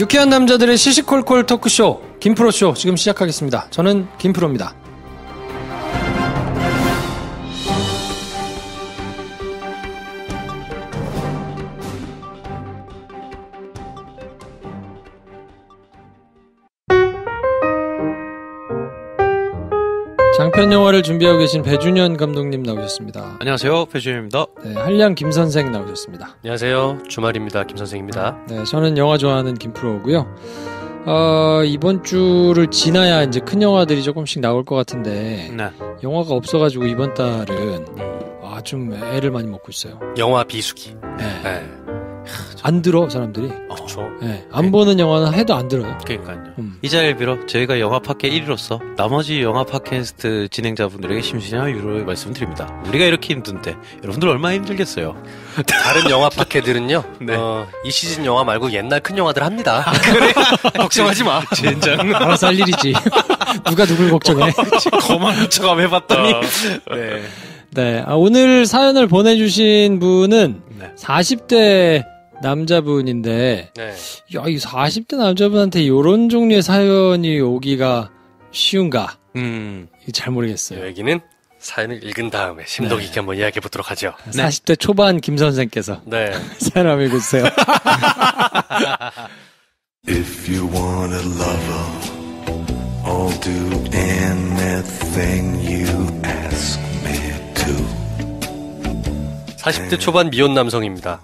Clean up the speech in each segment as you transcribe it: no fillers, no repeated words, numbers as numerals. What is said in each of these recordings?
유쾌한 남자들의 시시콜콜 토크쇼 김프로쇼 지금 시작하겠습니다. 저는 김프로입니다. 장편 영화를 준비하고 계신 배준현 감독님 나오셨습니다. 안녕하세요, 배준현입니다. 네, 한량 김선생 나오셨습니다. 안녕하세요, 주말입니다. 김선생입니다. 네, 저는 영화 좋아하는 김프로고요. 이번 주를 지나야 이제 큰 영화들이 조금씩 나올 것 같은데 네. 영화가 없어가지고 이번 달은 좀 애를 많이 먹고 있어요. 영화 비수기. 네. 안 들어 사람들이. 그렇죠. 네, 안 보는 영화는 해도 안 들어요. 그러니까요. 이 자리를 빌어 저희가 영화 팟캐 1위로서 나머지 영화 팟캐스트 진행자분들에게 심심한 위로의 말씀드립니다. 우리가 이렇게 힘든데 여러분들 얼마나 힘들겠어요. 다른 영화 팟캐들은요. 네. 이 시즌 영화 말고 옛날 큰 영화들 합니다. 그래? 걱정하지 마. 젠장. 알아서 할 일이지. 누가 누굴 걱정해. 거만 척함 해봤더니. 네. 네, 오늘 사연을 보내주신 분은 네. 40대 남자분인데, 네. 야, 이 40대 남자분한테 이런 종류의 사연이 오기가 쉬운가? 잘 모르겠어요. 여기는 사연을 읽은 다음에 심도 깊게 한번 이야기해 보도록 하죠. 40대 초반 김 선생께서 네. 사연 한번 읽어주세요. If you want a lover, I'll do anything you ask me to. 40대 초반 미혼 남성입니다.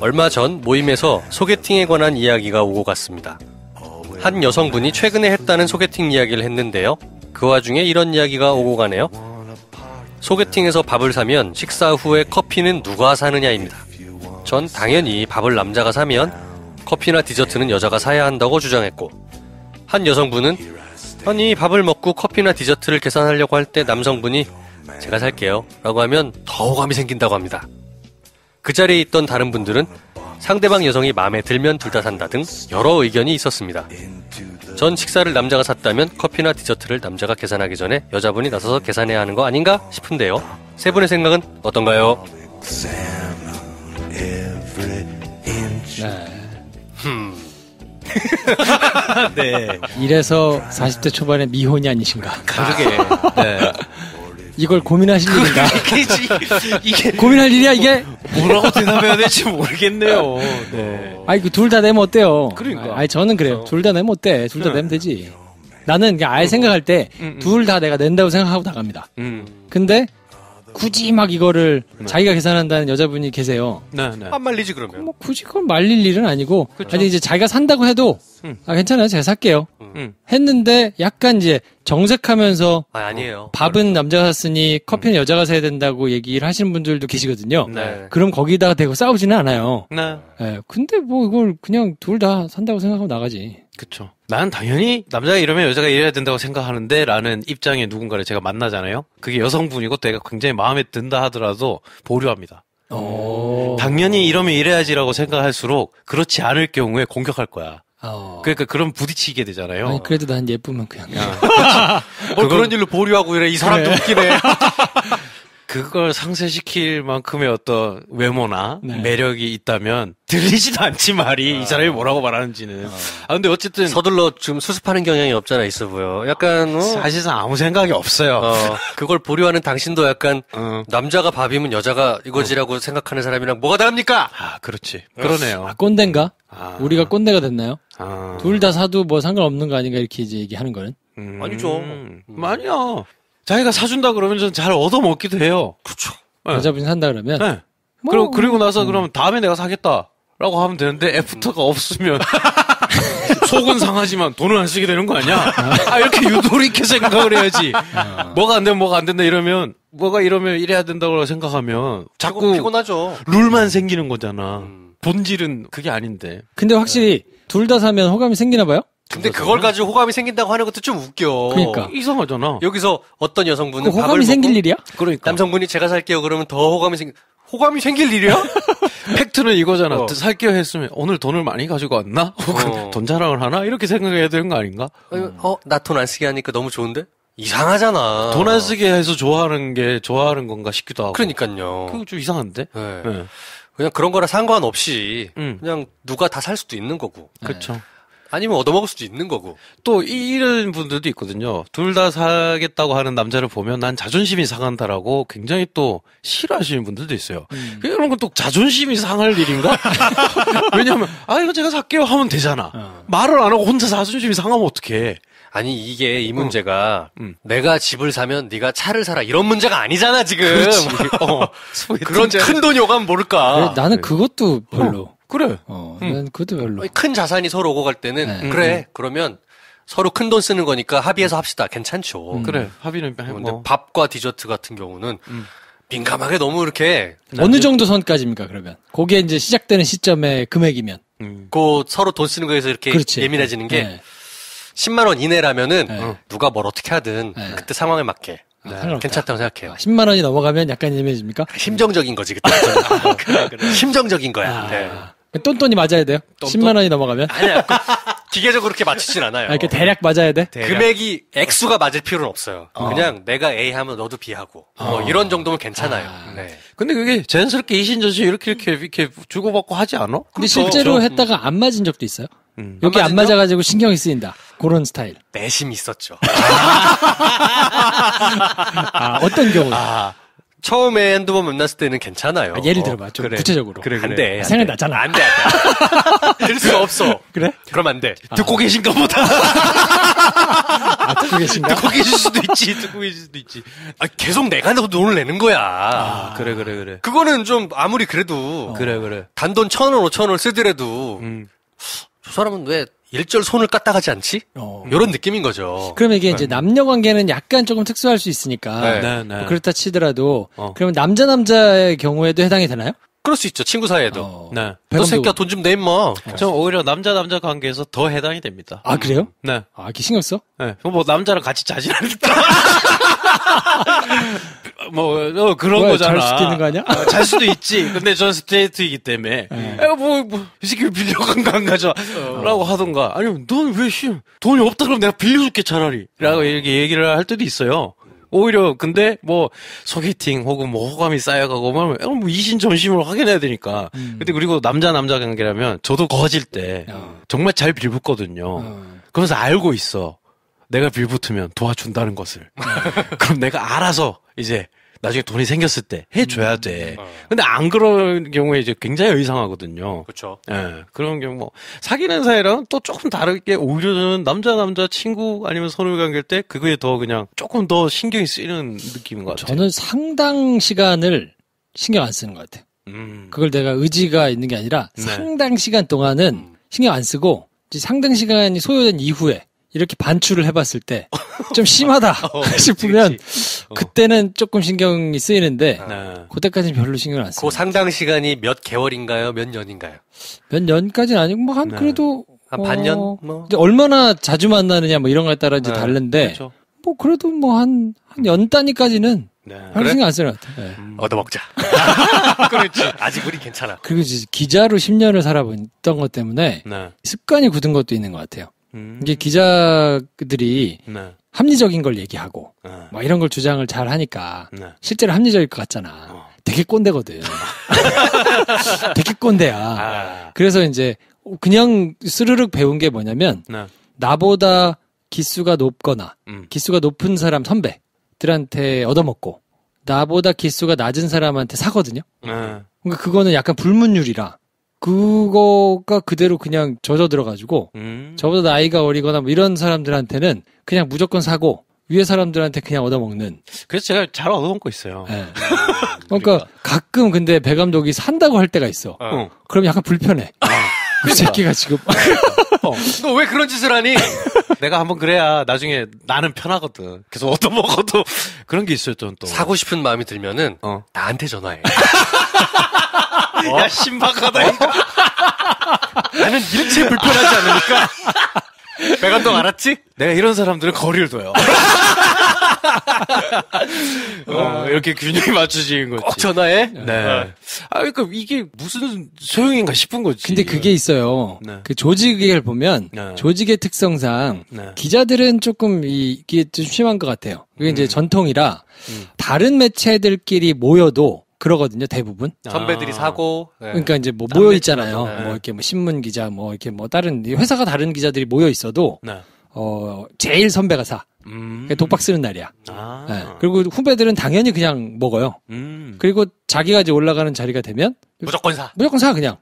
얼마 전 모임에서 소개팅에 관한 이야기가 오고 갔습니다. 한 여성분이 최근에 했다는 소개팅 이야기를 했는데요. 그 와중에 이런 이야기가 오고 가네요. 소개팅에서 밥을 사면 식사 후에 커피는 누가 사느냐입니다. 전 당연히 밥을 남자가 사면 커피나 디저트는 여자가 사야 한다고 주장했고, 한 여성분은 아니 밥을 먹고 커피나 디저트를 계산하려고 할 때 남성분이 제가 살게요 라고 하면 더 호감이 생긴다고 합니다. 그 자리에 있던 다른 분들은 상대방 여성이 마음에 들면 둘 다 산다 등 여러 의견이 있었습니다. 전 식사를 남자가 샀다면 커피나 디저트를 남자가 계산하기 전에 여자분이 나서서 계산해야 하는 거 아닌가 싶은데요. 세 분의 생각은 어떤가요? 네. 이래서 40대 초반의 미혼이 아니신가? 그러게. 네. 이걸 고민하실 일인가? 이게 고민할 일이야 이게? 뭐라고 대답해야 될지 모르겠네요. 네. 아이 그 둘 다 내면 어때요? 그러니까. 아니 저는 그래요. 둘 다 내면 어때? 둘 다 내면 되지. 나는 그냥 아예 생각할 때 둘 다 내가 낸다고 생각하고 나갑니다. 근데 굳이 막 이거를 자기가 계산한다는 여자분이 계세요. 네, 네. 안 말리지 그러면. 뭐 굳이 그걸 말릴 일은 아니고, 그쵸. 아니 이제 자기가 산다고 해도 괜찮아요, 제가 살게요. 했는데 약간 이제 정색하면서 아니에요. 밥은 남자가 샀으니 커피는 여자가 사야 된다고 얘기를 하시는 분들도 계시거든요. 네. 그럼 거기다가 대고 싸우지는 않아요. 네. 예, 근데 뭐 이걸 그냥 둘 다 산다고 생각하고 나가지. 그쵸. 난 당연히 남자가 이러면 여자가 이래야 된다고 생각하는데 라는 입장의 누군가를 제가 만나잖아요. 그게 여성분이고 내가 굉장히 마음에 든다 하더라도 보류합니다. 당연히 이러면 이래야지라고 생각할수록 그렇지 않을 경우에 공격할 거야. 그러니까 그럼 부딪히게 되잖아요. 아니 그래도 난 예쁘면 그냥. 그런 일로 보류하고 이래. 이 사람도 웃기네. 그걸 상쇄시킬 만큼의 어떤 외모나 네. 매력이 있다면 들리지도 않지 말이 이 사람이 뭐라고 말하는지는. 근데 어쨌든 서둘러 지금 수습하는 경향이 없잖아 있어 보여. 약간 사실상 아무 생각이 없어요. 그걸 보류하는 당신도 약간 남자가 밥이면 여자가 이거지라고 생각하는 사람이랑 뭐가 다릅니까? 그렇지. 그러네요. 꼰대인가? 우리가 꼰대가 됐나요? 둘 다 사도 뭐 상관없는 거 아닌가 이렇게 이제 얘기하는 거는. 아니죠. 아니야. 자기가 사준다 그러면 전 잘 얻어먹기도 해요. 그렇죠. 네. 여자분이 산다 그러면. 네. 뭐, 그리고 나서 그러면 다음에 내가 사겠다라고 하면 되는데 애프터가 없으면 속은 상하지만 돈은 안 쓰게 되는 거 아니야? 이렇게 유도리 있게 생각을 해야지. 뭐가 안 되면 뭐가 안 된다 이러면 이래야 된다고 생각하면 자꾸 피곤하죠. 룰만 생기는 거잖아. 본질은 그게 아닌데. 근데 확실히 둘 다 사면 호감이 생기나 봐요? 근데 그걸 가지고 호감이 생긴다고 하는 것도 좀 웃겨. 그러니까. 이상하잖아. 여기서 어떤 여성분은 호감이 밥을 생길 먹고 일이야? 그러니까. 남성분이 제가 살게요 그러면 더 호감이 생길 일이야? 팩트는 이거잖아. 살게요 했으면 오늘 돈을 많이 가지고 왔나? 혹은 돈 자랑을 하나? 이렇게 생각해야 되는 거 아닌가? 나 돈 안 쓰게 하니까 너무 좋은데? 이상하잖아. 돈 안 쓰게 해서 좋아하는 건가 싶기도 하고. 그러니까요. 그거 좀 이상한데? 네. 네. 그냥 그런 거랑 상관없이 그냥 누가 다 살 수도 있는 거고. 그렇죠. 아니면 얻어먹을 수도 있는 거고. 또 이런 분들도 있거든요. 둘 다 사겠다고 하는 남자를 보면 난 자존심이 상한다라고 굉장히 또 싫어하시는 분들도 있어요. 이런 건 또 자존심이 상할 일인가? 왜냐하면 이거 제가 살게요 하면 되잖아. 말을 안 하고 혼자 자존심이 상하면 어떡해. 아니 이게 이 문제가 내가 집을 사면 네가 차를 사라 이런 문제가 아니잖아 지금. 그런 큰 돈이 오가면 모를까. 그래, 나는 그것도 별로. 그래. 난 그것도 별로. 큰 자산이 서로 오고 갈 때는 그래. 그러면 서로 큰 돈 쓰는 거니까 합의해서 합시다. 괜찮죠. 그래. 합의는 근데 밥과 디저트 같은 경우는 민감하게 너무 이렇게 어느 정도 선까지입니까 그러면? 그게 이제 시작되는 시점의 금액이면. 그 서로 돈 쓰는 거에서 이렇게 그렇지. 예민해지는 게 네. 10만 원 이내라면은 누가 뭘 어떻게 하든 그때 상황에 맞게 괜찮다고 생각해요. 10만 원이 넘어가면 약간 예민해집니까? 심정적인 거지 그때. 그래. 심정적인 거야. 네. 똔똔이 맞아야 돼요? 10만 원이 넘어가면? 아니야. 기계적으로 그렇게 맞추진 않아요. 이렇게 대략 맞아야 돼? 금액이 액수가 맞을 필요는 없어요. 그냥 내가 A 하면 너도 B 하고 이런 정도면 괜찮아요. 네. 근데 그게 자연스럽게 이신저신 이렇게 주고받고 하지 않아? 근데 실제로 했다가 안 맞은 적도 있어요? 여기 안 맞아가지고 신경이 쓰인다. 그런 스타일. 내심이 있었죠. 어떤 경우? 처음에 한두 번 만났을 때는 괜찮아요. 예를 들어봐. 좀 그래. 구체적으로. 그래. 안 돼. 생각났잖아. 안 돼. 될 수가 없어. 그래? 그럼 안 돼. 듣고 계신가 보다. 듣고 계신가? 듣고 계실 수도 있지. 듣고 계실 수도 있지. 계속 내가 돈을 내는 거야. 그래. 그거는 좀 아무리 그래도 그래. 단돈 1,000원, 5,000원을 쓰더라도 저 사람은 왜 일절 손을 까딱하지 않지? 이런 느낌인 거죠. 그러면 이게 이제 남녀 관계는 약간 조금 특수할 수 있으니까 네. 뭐 그렇다 치더라도 그러면 남자의 경우에도 해당이 되나요? 그럴 수 있죠. 친구 사이에도. 네. 너 새끼야 돈 좀 내 임마. 전 오히려 남자 관계에서 더 해당이 됩니다. 아 그래요? 네. 이렇게 신경 써? 네. 뭐 남자랑 같이 자진하니까. 그런 왜, 거잖아. 잘 수도 있는 거 아니야? 잘 수도 있지. 근데 전 스트레이트이기 때문에. 이 새끼 빌려간가 안 가져. 라고 하던가. 아니면 넌 왜 돈이 없다 그러면 내가 빌려줄게 차라리. 라고 이렇게 얘기를 할 때도 있어요. 오히려 근데 뭐 소개팅 혹은 뭐 호감이 쌓여가고 뭐 이신전심으로 확인해야 되니까. 근데 그리고 남자 관계라면 저도 거질 때 정말 잘 빌붙거든요. 그러면서 알고 있어. 내가 빌붙으면 도와준다는 것을. 그럼 내가 알아서 이제 나중에 돈이 생겼을 때 해줘야 돼. 근데 안 그런 경우에 이제 굉장히 의상하거든요. 그렇죠. 예. 그런 경우 뭐 사귀는 사이랑 또 조금 다르게 오히려 저는 남자 친구 아니면 선후 관계일 때 그거에 더 그냥 조금 더 신경이 쓰이는 느낌인 것 같아요. 저는 상당 시간을 신경 안 쓰는 것 같아요. 그걸 내가 의지가 있는 게 아니라 상당 시간 동안은 신경 안 쓰고 이제 상당 시간이 소요된 이후에 이렇게 반출을 해봤을 때 좀 심하다 싶으면 그때는 조금 신경이 쓰이는데 그때까지는 별로 신경을 안 써요. 그 상당 시간이 몇 개월인가요? 몇 년인가요? 몇 년까지는 아니고 뭐 한 그래도 한 반년? 뭐 이제 얼마나 자주 만나느냐 뭐 이런 거에 따라 이제 다른데 그렇죠. 뭐 그래도 뭐 한 연 단위까지는 별로 신경 안 쓰는 것 같아요. 얻어먹자. 그렇지. 아직 우리 괜찮아. 그리고 이제 기자로 10년을 살아본 것 때문에 습관이 굳은 것도 있는 것 같아요. 이게 기자들이 합리적인 걸 얘기하고 막 이런 걸 주장을 잘 하니까 실제로 합리적일 것 같잖아. 되게 꼰대거든. 되게 꼰대야. 그래서 이제 그냥 스르륵 배운 게 뭐냐면 나보다 기수가 높거나 기수가 높은 사람 선배들한테 얻어먹고 나보다 기수가 낮은 사람한테 사거든요. 그러니까 그거는 약간 불문율이라 그거가 그대로 그냥 젖어 들어가지고 저보다 나이가 어리거나 뭐 이런 사람들한테는 그냥 무조건 사고 위에 사람들한테 그냥 얻어먹는. 그래서 제가 잘 얻어먹고 있어요. 네. 그러니까 가끔 근데 배 감독이 산다고 할 때가 있어. 그럼 약간 불편해. 그 새끼가 지금 너 왜 그런 짓을 하니? 내가 한번 그래야 나중에 나는 편하거든. 계속 얻어먹어도 그런 게 있어요. 또 사고 싶은 마음이 들면은 나한테 전화해. 야 신박하다 이거. 나는 일체 불편하지 않으니까. 배 감독 알았지? 내가 이런 사람들은 거리를 둬요. 이렇게 균형이 맞춰지는 거지. 꼭 전화해? 네. 그러니까 이게 무슨 소용인가 싶은 거지. 근데 그게 있어요. 그 조직을 보면 조직의 특성상 기자들은 조금 이게 좀 심한 것 같아요. 그게 이제 전통이라 다른 매체들끼리 모여도 그러거든요, 대부분. 선배들이 사고. 네. 그러니까 이제 뭐 모여 있잖아요. 네. 뭐 이렇게 뭐 신문 기자, 뭐 이렇게 뭐 다른 회사가 다른 기자들이 모여 있어도 네. 제일 선배가 사. 독박 쓰는 날이야. 네. 그리고 후배들은 당연히 그냥 먹어요. 그리고 자기가 이제 올라가는 자리가 되면 무조건 사. 무조건 사 그냥.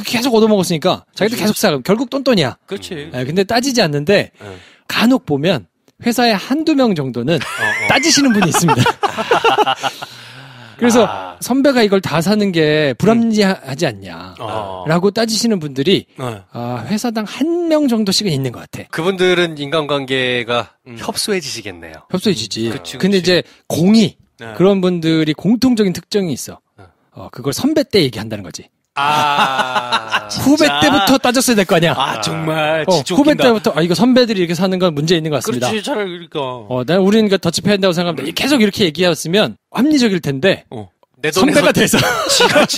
계속 얻어먹었으니까 자기도 계속 사. 결국 똔똔이야. 그렇지. 네. 근데 따지지 않는데 간혹 보면 회사에 한두 명 정도는 따지시는 분이 있습니다. 그래서 선배가 이걸 다 사는 게 불합리하지 않냐라고 따지시는 분들이 회사당 한 명 정도씩은 있는 것 같아. 그분들은 인간관계가 협소해지시겠네요. 협소해지지. 근데 이제 공이 그런 분들이 공통적인 특징이 있어. 그걸 선배 때 얘기한다는 거지. 후배 때부터 따졌어야 될 거 아니야. 정말. 후배 때부터 이거 선배들이 이렇게 사는 건 문제 있는 것 같습니다. 그렇지, 차라리 그러니까. 난 우리는 이거 더치페이 한다고 생각합니다. 계속 이렇게 얘기했으면 합리적일 텐데. 내 선배가 돼서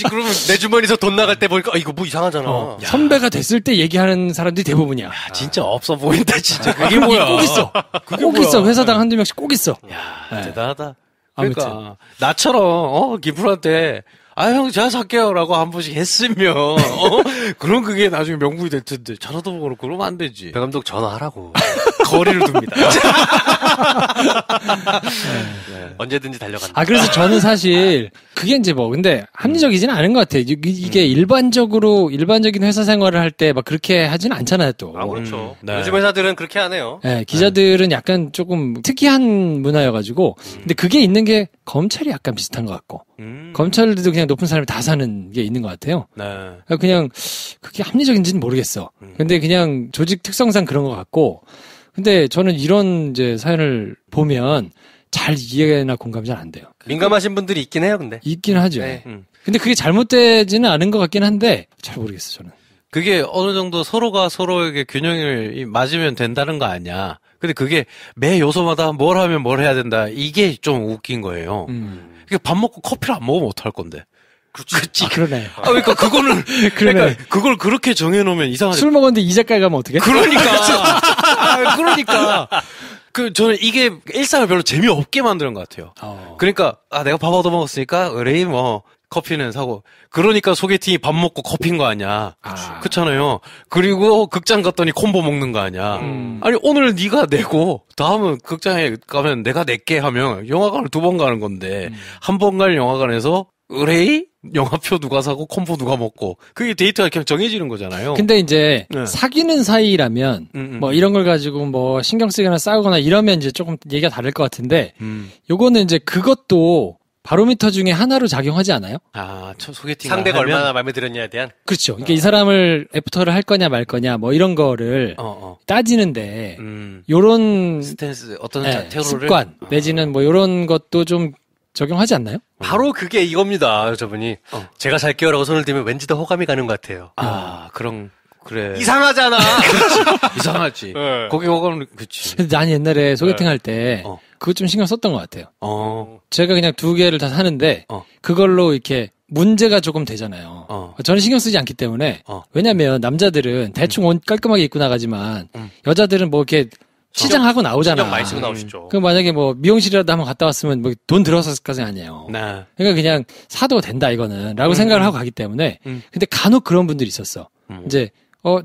그러면 내 주머니에서 돈 나갈 때 보니까 이거 뭐 이상하잖아. 선배가 됐을 때 얘기하는 사람들이 대부분이야. 진짜 없어 보인다 진짜. 그게 뭐야? 꼭 있어. 꼭 있어. 회사당 한두 명씩 꼭 있어. 야, 대단하다. 그러니까 나처럼 김프로한테 형 제가 살게요라고 한 번씩 했으면 그럼 그게 나중에 명분이 될 텐데 전화도 그렇고 그러면 안 되지. 배 감독 전화하라고. 거리를 둡니다. 네. 언제든지 달려간다. 그래서 저는 사실 그게 이제 근데 합리적이지는 않은 것 같아요. 이게 일반적인 회사 생활을 할 때 막 그렇게 하지는 않잖아요, 또. 그렇죠. 네. 요즘 회사들은 그렇게 하네요. 네, 기자들은 약간 조금 특이한 문화여가지고. 근데 그게 있는 게 검찰이 약간 비슷한 것 같고. 검찰도 그냥 높은 사람이 다 사는 게 있는 것 같아요. 네. 그냥 그게 합리적인지는 모르겠어. 근데 그냥 조직 특성상 그런 것 같고. 근데 저는 이런 이제 사연을 보면 잘 이해나 공감이 잘 안 돼요. 민감하신 분들이 있긴 해요, 근데. 있긴 하죠. 네. 근데 그게 잘못되지는 않은 것 같긴 한데 잘 모르겠어요, 저는. 그게 어느 정도 서로가 서로에게 균형을 맞으면 된다는 거 아니야. 근데 그게 매 요소마다 뭘 하면 뭘 해야 된다. 이게 좀 웃긴 거예요. 그러니까 밥 먹고 커피를 안 먹으면 어떡할 건데. 그렇지. 그러네. 그러니까 그거는 그러니까 그걸 그렇게 정해놓으면 이상하지. 술 먹었는데 이 작가에 가면 어떡해? 그러니까. 저는 이게 일상을 별로 재미없게 만드는 것 같아요. 그러니까 내가 밥 얻어 먹었으니까 의뢰이 커피는 사고. 그러니까 소개팅이 밥 먹고 커피인 거 아니야. 그렇잖아요. 그리고 극장 갔더니 콤보 먹는 거 아니야. 아니 오늘 네가 내고 다음은 극장에 가면 내가 낼게 하면 영화관을 2번 가는 건데 한 번 갈 영화관에서 의뢰이 영화표 누가 사고 콤보 누가 먹고 그게 데이터가 그냥 정해지는 거잖아요. 근데 이제 사귀는 사이라면 뭐 이런 걸 가지고 뭐 신경 쓰거나 싸우거나 이러면 이제 조금 얘기가 다를 것 같은데 요거는 이제 그것도 바로미터 중에 하나로 작용하지 않아요? 소개팅 상대가 얼마나 마음에 들었냐에 대한. 그렇죠. 그러니까 이 사람을 애프터를 할 거냐 말 거냐 뭐 이런 거를 따지는데 요런 스탠스 어떤 태도를 습관 내지는 뭐 요런 것도 좀 적용하지 않나요? 바로 그게 이겁니다, 저분이. 제가 살게요라고 손을 들면 왠지 더 호감이 가는 것 같아요. 그래. 이상하잖아. 그렇지. 이상하지. 네. 거기 호감, 그치. 근데 난 옛날에 소개팅 할 때, 그거 좀 신경 썼던 것 같아요. 제가 그냥 2개를 다 사는데, 그걸로 이렇게 문제가 조금 되잖아요. 저는 신경 쓰지 않기 때문에, 왜냐면 남자들은 대충 옷 깔끔하게 입고 나가지만, 여자들은 뭐 이렇게 치장하고 나오잖아. 신경 많이 쓰고 나오시죠. 그럼 만약에 뭐 미용실이라도 한번 갔다 왔으면 뭐 돈 들었을 것이 아니에요. 네. 그러니까 그냥 사도 된다 이거는 라고 생각을 하고 가기 때문에 근데 간혹 그런 분들이 있었어. 이제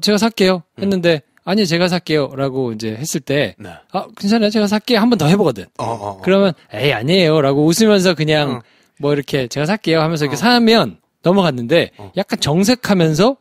제가 살게요 했는데 아니 제가 살게요 라고 이제 했을 때 괜찮아요 제가 살게요 한 번 더 해보거든. 그러면 에이 아니에요 라고 웃으면서 그냥 뭐 이렇게 제가 살게요 하면서 이렇게 사면 넘어갔는데 약간 정색하면서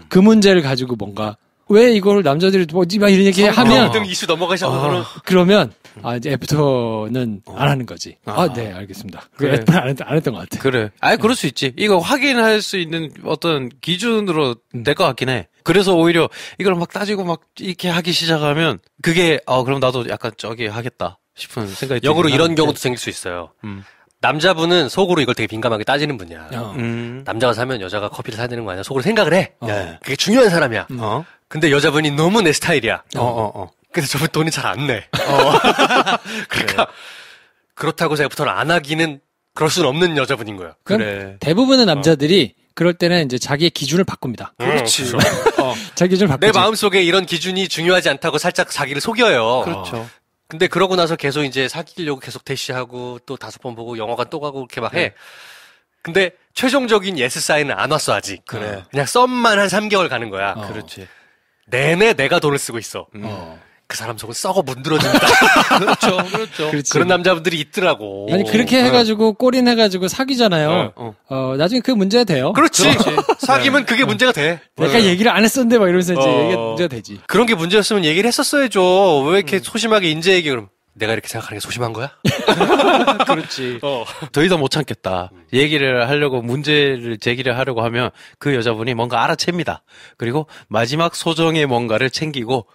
그 문제를 가지고 뭔가 왜 이걸 남자들이 막 이런 얘기 하면 등 이슈 넘어가셔서 그러면 이제 애프터는 안 하는 거지. 네 알겠습니다. 그래. 애프터 안 했던 것 같아. 그래. 그럴 수 있지. 이거 확인할 수 있는 어떤 기준으로 될 것 같긴 해. 그래서 오히려 이걸 막 따지고 막 이렇게 하기 시작하면 그게 그럼 나도 약간 저기 하겠다 싶은 생각이 역으로 이런 경우도 생길 수 있어요. 남자분은 속으로 이걸 되게 민감하게 따지는 분이야. 남자가 사면 여자가 커피를 사야 되는 거 아니야? 속으로 생각을 해. 그게 중요한 사람이야. 근데 여자분이 너무 내 스타일이야. 근데 저분 돈이 잘 안 내. 그러니까 그렇다고 애프터를 안 하기는 그럴 수는 없는 여자분인 거야. 그래. 대부분의 남자들이 그럴 때는 이제 자기의 기준을 바꿉니다. 그렇지. 자기 기준을 바꾸지. 내 마음속에 이런 기준이 중요하지 않다고 살짝 자기를 속여요. 그렇죠. 근데 그러고 나서 계속 이제 사귀려고 계속 대시하고 또 5번 보고 영화관 또 가고 이렇게 막 해. 근데 최종적인 예스 사인은 안 왔어 아직. 그래. 그냥 썸만 한 3개월 가는 거야. 그렇지. 내내 내가 돈을 쓰고 있어. 그 사람 속은 썩어 문드러진다. 그렇죠. 그렇지. 그런 남자분들이 있더라고. 아니 그렇게 해가지고 꼬린해가지고 사귀잖아요. 나중에 그게 문제가 돼요. 그렇지. 사귀면 그게 문제가 돼. 내가 얘기를 안 했었는데 막 이러면서 이제 얘기가 문제가 되지. 그런 게 문제였으면 얘기를 했었어야죠. 왜 이렇게 소심하게 인제 얘기 그럼 내가 이렇게 생각하는 게 소심한 거야? 그렇지. 더 이상 못 참겠다. 얘기를 하려고 문제를 제기를 하려고 하면 그 여자분이 뭔가 알아챕니다. 그리고 마지막 소정의 뭔가를 챙기고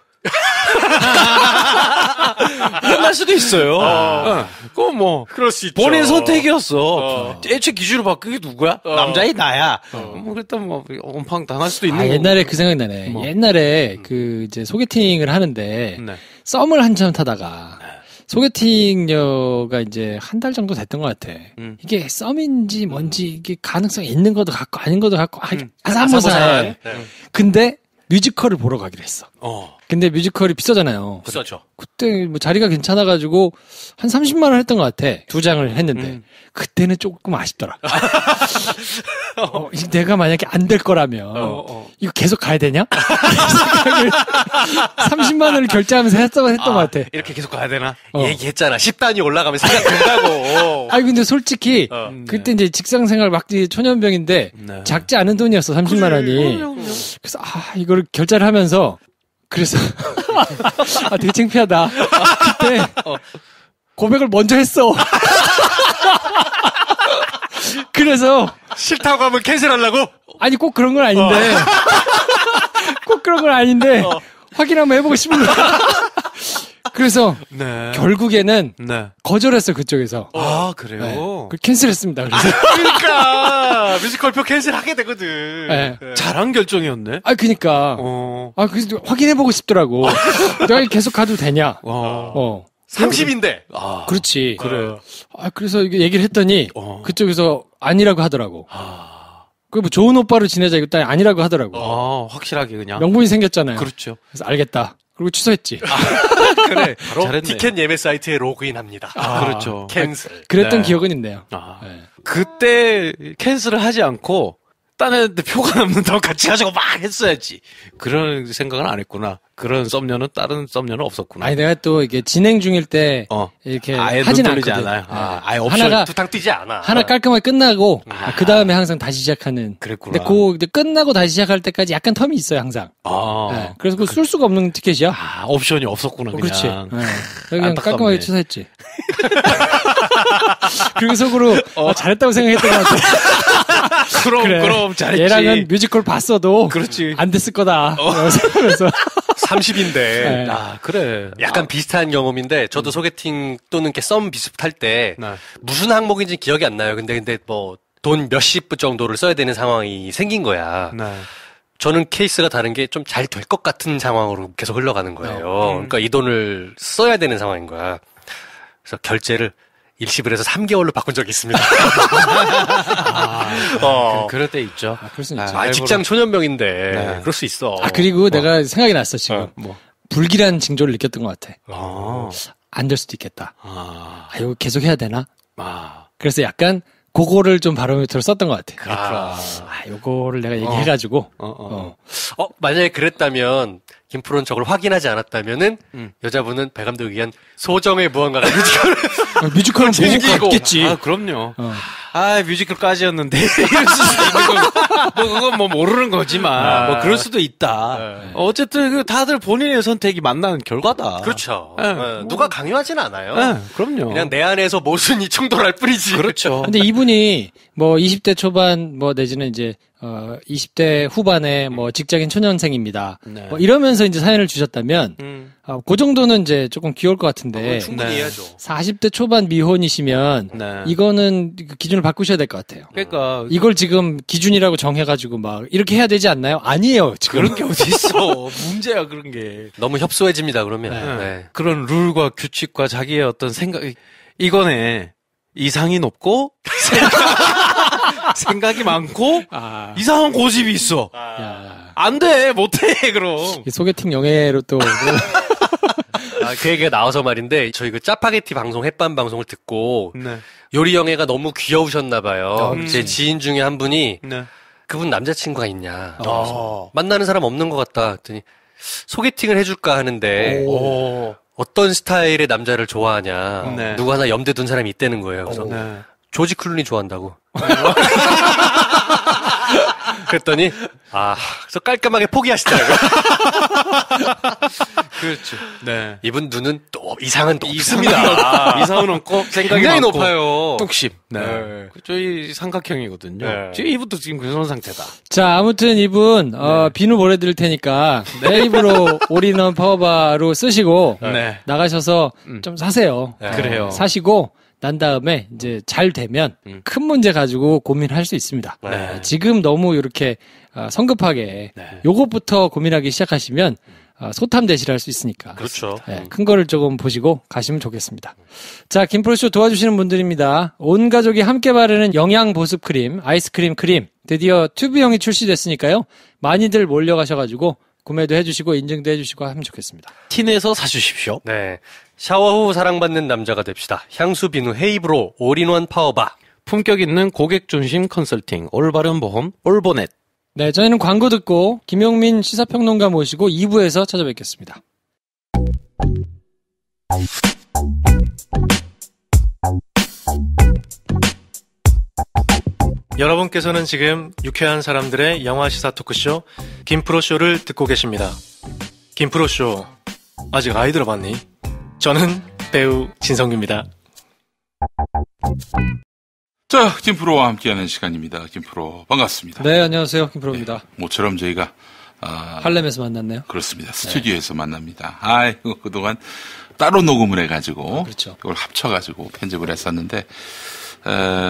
끝날 수도 있어요. 그건 뭐 그럴 수 있죠. 본인 선택이었어. 애초에 기준을 바꾸게 누구야? 남자이 나야. 뭐 그랬다면 뭐 온팡 당할 수도 있는 거고. 옛날에 그 생각이 나네. 뭐. 옛날에 그 이제 소개팅을 하는데 썸을 한참 타다가 소개팅녀가 이제 한 달 정도 됐던 것 같아. 이게 썸인지 뭔지 이게 가능성이 있는 것도 같고 아닌 것도 같고 아사모사해. 근데 뮤지컬을 보러 가기로 했어. 근데 뮤지컬이 비싸잖아요. 비싸죠. 그때 뭐 자리가 괜찮아가지고 한 30만 원 했던 것 같아. 2장을 했는데 그때는 조금 아쉽더라. 내가 만약에 안 될 거라면 이거 계속 가야 되냐? 30만 원을 결제하면서 했던 것 같아. 이렇게 계속 가야 되나? 얘기했잖아. 10단이 올라가면 생각된다고. 아니 근데 솔직히 그때 이제 직장생활 막 초년병인데 작지 않은 돈이었어. 30만 원이. 그래서 이거를 결제를 하면서 그래서 되게 창피하다. 그때 고백을 먼저 했어. 그래서 싫다고 하면 캔슬하려고? 아니 꼭 그런 건 아닌데 꼭 그런 건 아닌데 확인 한번 해보고 싶은 거야. 그래서 결국에는 거절했어 그쪽에서. 그래요? 그 캔슬했습니다. 그래서 그러니까 뮤지컬표 캔슬하게 되거든. 잘한 결정이었네. 그니까. 그래서 확인해보고 싶더라고. 내가 계속 가도 되냐? 30인데. 그렇지. 그래. 그래서 이게 얘기를 했더니 그쪽에서 아니라고 하더라고. 그 뭐 좋은 오빠로 지내자 이거 딱 아니라고 하더라고. 확실하게 그냥. 명분이 생겼잖아요. 그렇죠. 그래서 알겠다. 그리고 취소했지. 그래. 바로 잘했네. 티켓 예매 사이트에 로그인합니다. 그렇죠. 캔슬. 그랬던 기억은 있네요. 그때 캔슬을 하지 않고 딴 애한테 표가 남는다고 같이 가지고 막 했어야지. 그런 생각은 안 했구나. 그런 썸녀는 다른 썸녀는 없었구나. 아니 내가 또 이게 진행 중일 때 이렇게 아예 하진 돌리지 않거든. 않아요. 아예 없어요. 두탕 뛰지 않아. 하나 깔끔하게 끝나고 그 다음에 항상 다시 시작하는. 그랬구나. 근데 끝나고 다시 시작할 때까지 약간 텀이 있어요 항상. 그래서 그거 쓸 수가 없는 티켓이야. 옵션이 없었구나. 그냥. 그렇지. 그냥 깔끔하게 취소했지. 그리고 속으로 잘했다고 생각했던 것 같아. 그럼 잘했지. 얘랑은 뮤지컬 봤어도 그렇지. 안 됐을 거다. 그래서 30인데. 그래. 약간 비슷한 경험인데 저도 소개팅 또는 이렇게 썸 비슷할 때 무슨 항목인지 기억이 안 나요. 근데 뭐 돈 몇십 불 정도를 써야 되는 상황이 생긴 거야. 저는 케이스가 다른 게 좀 잘 될 것 같은 상황으로 계속 흘러가는 거예요. 그러니까 이 돈을 써야 되는 상황인 거야. 그래서 결제를 일시불 해서 3개월로 바꾼 적이 있습니다. 그럴 때 있죠. 그럴 수 있죠. 직장 초년병인데 그럴 수 있어. 그리고 내가 생각이 났어 지금. 불길한 징조를 느꼈던 것 같아. 안 될 수도 있겠다. 이거 계속 해야 되나? 그래서 약간 그거를 좀 바로미터로 썼던 것 같아. 그렇구나. 요거를 내가 얘기해가지고. 만약에 그랬다면, 김프로는 저걸 확인하지 않았다면은, 여자분은 배 감독에 의한 소정의 무언가가 뮤지컬은 보고 갔겠지. 그럼요. 뮤지컬까지였는데. 이럴 수도 있는 거고. 그건 뭐 모르는 거지만, 뭐 그럴 수도 있다. 어쨌든 다들 본인의 선택이 만나는 결과다. 그렇죠. 누가 강요하진 않아요. 그럼요. 그냥 내 안에서 모순이 충돌할 뿐이지. 그렇죠. 근데 이분이 뭐 20대 초반 뭐 내지는 이제 20대 후반에 뭐 직장인 초년생입니다. 뭐 이러면서 이제 사연을 주셨다면 그 정도는 이제 조금 귀여울 것 같은데 충분히 해야죠. 40대 초반 미혼이시면 이거는 기준을 바꾸셔야 될 것 같아요. 그러니까 이걸 지금 기준이라고 정해가지고 막 이렇게 해야 되지 않나요? 아니에요. 지금 그런 게 어디 있어. 문제야 그런 게. 너무 협소해집니다. 그러면 그런 룰과 규칙과 자기의 어떤 생각 이거네. 이상이 높고 생각이 많고 이상한 고집이 있어. 안 돼. 못해 그럼. 소개팅 영예로 또 그 얘기가 나와서 말인데 저희 그 짜파게티 방송 햇반 방송을 듣고 네. 요리 영애가 너무 귀여우셨나봐요. 제 지인 중에 한 분이 네. 그분 남자친구가 있냐 만나는 사람 없는 것 같다 했더니 소개팅을 해줄까 하는데 어떤 스타일의 남자를 좋아하냐 네. 누구 하나 염두에 둔 사람이 있다는 거예요. 그래서 네. 조지 클루니 좋아한다고. 그랬더니 그래서 깔끔하게 포기하시더라고요. 그렇죠. 네. 이분 눈은 또 이상은 높습니다. 이상은 꼭 생각이 굉장히 높아요. 뚝심. 네. 저희 삼각형이거든요. 네. 지금 이분도 지금 그런 상태다. 자, 아무튼 이분 비누 보내드릴 테니까 내 입으로 올인원 파워바로 쓰시고 나가셔서 좀 사세요. 그래요. 사시고 난 다음에 이제 잘 되면 큰 문제 가지고 고민할 수 있습니다. 지금 너무 이렇게 성급하게 요것부터 고민하기 시작하시면 소탐 대실할 수 있으니까. 그렇죠. 큰 거를 조금 보시고 가시면 좋겠습니다. 자, 김프로쇼 도와주시는 분들입니다. 온 가족이 함께 바르는 영양 보습 크림, 아이스크림 크림 드디어 튜브형이 출시됐으니까요. 많이들 몰려가셔가지고 구매도 해주시고 인증도 해주시고 하면 좋겠습니다. 틴에서 사주십시오. 네. 샤워 후 사랑받는 남자가 됩시다. 향수 비누 헤이브로 올인원 파워바. 품격 있는 고객 중심 컨설팅 올바른 보험 올보넷. 네, 저희는 광고 듣고 김용민 시사평론가 모시고 2부에서 찾아뵙겠습니다. 여러분께서는 지금 유쾌한 사람들의 영화 시사 토크쇼 김프로쇼를 듣고 계십니다. 김프로쇼 아직 아이 들어봤니? 저는 배우 진성규입니다. 자, 김프로와 함께하는 시간입니다. 김프로 반갑습니다. 네, 안녕하세요. 김프로입니다. 네, 모처럼 저희가 할렘에서 만났네요. 그렇습니다. 스튜디오에서 만납니다. 아이고, 그동안 따로 녹음을 해가지고 그렇죠. 이걸 합쳐가지고 편집을 했었는데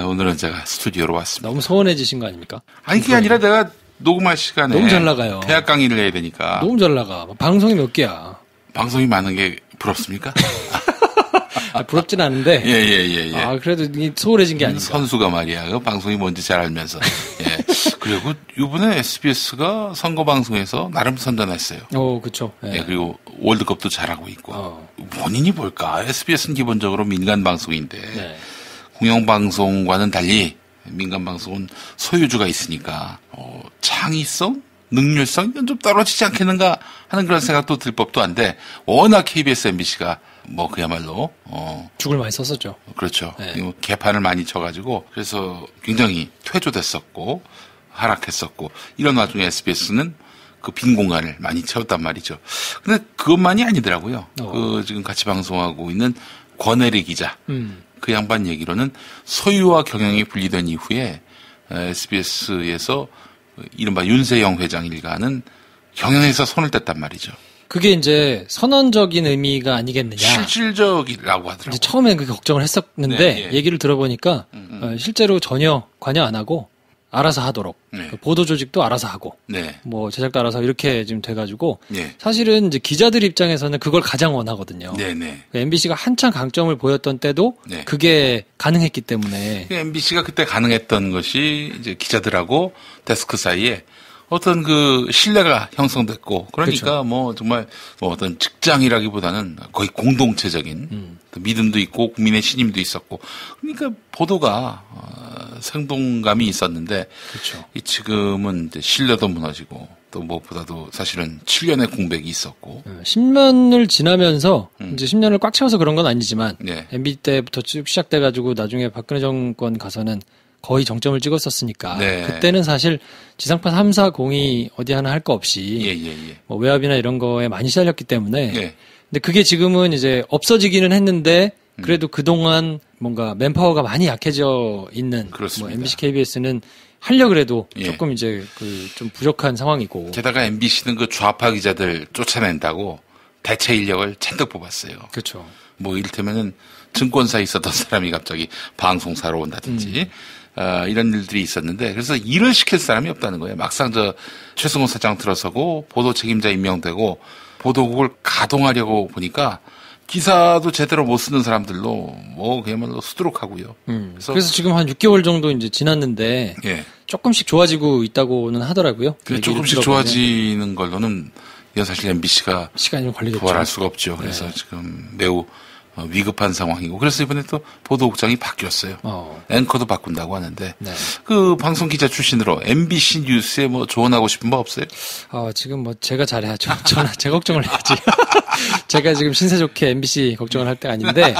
오늘은 제가 스튜디오로 왔습니다. 너무 소원해지신 거 아닙니까? 아니, 그게 아니라 내가 녹음할 시간에 너무 잘 나가요. 대학 강의를 해야 되니까. 너무 잘 나가. 방송이 몇 개야. 방송이 많은 게 부럽습니까? 부럽진 않은데. 예. 그래도 소홀해진 게 아니죠. 선수가 말이야. 그 방송이 뭔지 잘 알면서. 예. 그리고 이번에 SBS가 선거 방송에서 나름 선전했어요. 그렇죠. 예. 예, 그리고 월드컵도 잘하고 있고. 본인이 볼까? SBS는 기본적으로 민간 방송인데 네. 공영 방송과는 달리 민간 방송은 소유주가 있으니까 창의성, 능률성 이건 좀 떨어지지 않겠는가 하는 그런 생각도 들 법도 한데 워낙 KBS, MBC가 그야말로 죽을 많이 썼었죠. 그렇죠. 네. 개판을 많이 쳐가지고 그래서 굉장히 퇴조됐었고 하락했었고 이런 와중에 SBS는 그 빈 공간을 많이 채웠단 말이죠. 근데 그것만이 아니더라고요. 지금 같이 방송하고 있는 권혜리 기자. 그 양반 얘기로는 소유와 경영이 분리된 이후에 SBS에서 이른바 윤세영 회장 일가는 경영에서 손을 뗐단 말이죠. 그게 이제 선언적인 의미가 아니겠느냐. 실질적이라고 하더라고요. 처음엔 그렇게 걱정을 했었는데 얘기를 들어보니까 실제로 전혀 관여 안 하고 알아서 하도록 보도 조직도 알아서 하고 제작도 알아서 이렇게 지금 돼가지고 사실은 이제 기자들 입장에서는 그걸 가장 원하거든요. MBC가 한창 강점을 보였던 때도 그게 가능했기 때문에 MBC가 그때 가능했던 것이 이제 기자들하고 데스크 사이에 어떤 그 신뢰가 형성됐고 그러니까 그렇죠. 정말 어떤 직장이라기보다는 거의 공동체적인 믿음도 있고 국민의 신임도 있었고 그러니까 보도가 생동감이 있었는데 그렇죠. 지금은 이제 신뢰도 무너지고 또 무엇보다도 사실은 7년의 공백이 있었고 10년을 지나면서 이제 10년을 꽉 채워서 그런 건 아니지만 MB 때부터 쭉 시작돼가지고 나중에 박근혜 정권 가서는 거의 정점을 찍었었으니까 그때는 사실 지상파 3사 공이 어디 하나 할 거 없이 외압이나 이런 거에 많이 시달렸기 때문에 근데 그게 지금은 이제 없어지기는 했는데 그래도 그동안 뭔가 맨파워가 많이 약해져 있는 MBC, KBS는 하려고 해도 조금 이제 좀 부족한 상황이고 게다가 MBC는 그 좌파 기자들 쫓아낸다고 대체 인력을 잔뜩 뽑았어요. 그렇죠. 이를테면은 증권사에 있었던 사람이 갑자기 방송사로 온다든지 이런 일들이 있었는데 그래서 일을 시킬 사람이 없다는 거예요. 막상 최승호 사장 들어서고 보도 책임자 임명되고 보도국을 가동하려고 보니까 기사도 제대로 못 쓰는 사람들로 그야말로 수두룩하고요. 그래서 지금 한 6개월 정도 이제 지났는데 조금씩 좋아지고 있다고는 하더라고요. 조금씩 좋아지는 걸로는 이건 사실 MBC가 시간이 좀 걸리겠죠. 부활할 수가 없죠. 그래서 네. 지금 매우 위급한 상황이고 그래서 이번에 또 보도국장이 바뀌었어요. 앵커도 바꾼다고 하는데 네. 그 방송 기자 출신으로 MBC 뉴스에 뭐 조언하고 싶은 거 없어요? 지금 뭐 제가 잘해야죠. 저는 제 걱정을 해야지. 제가 지금 신세 좋게 MBC 걱정을 할 때가 아닌데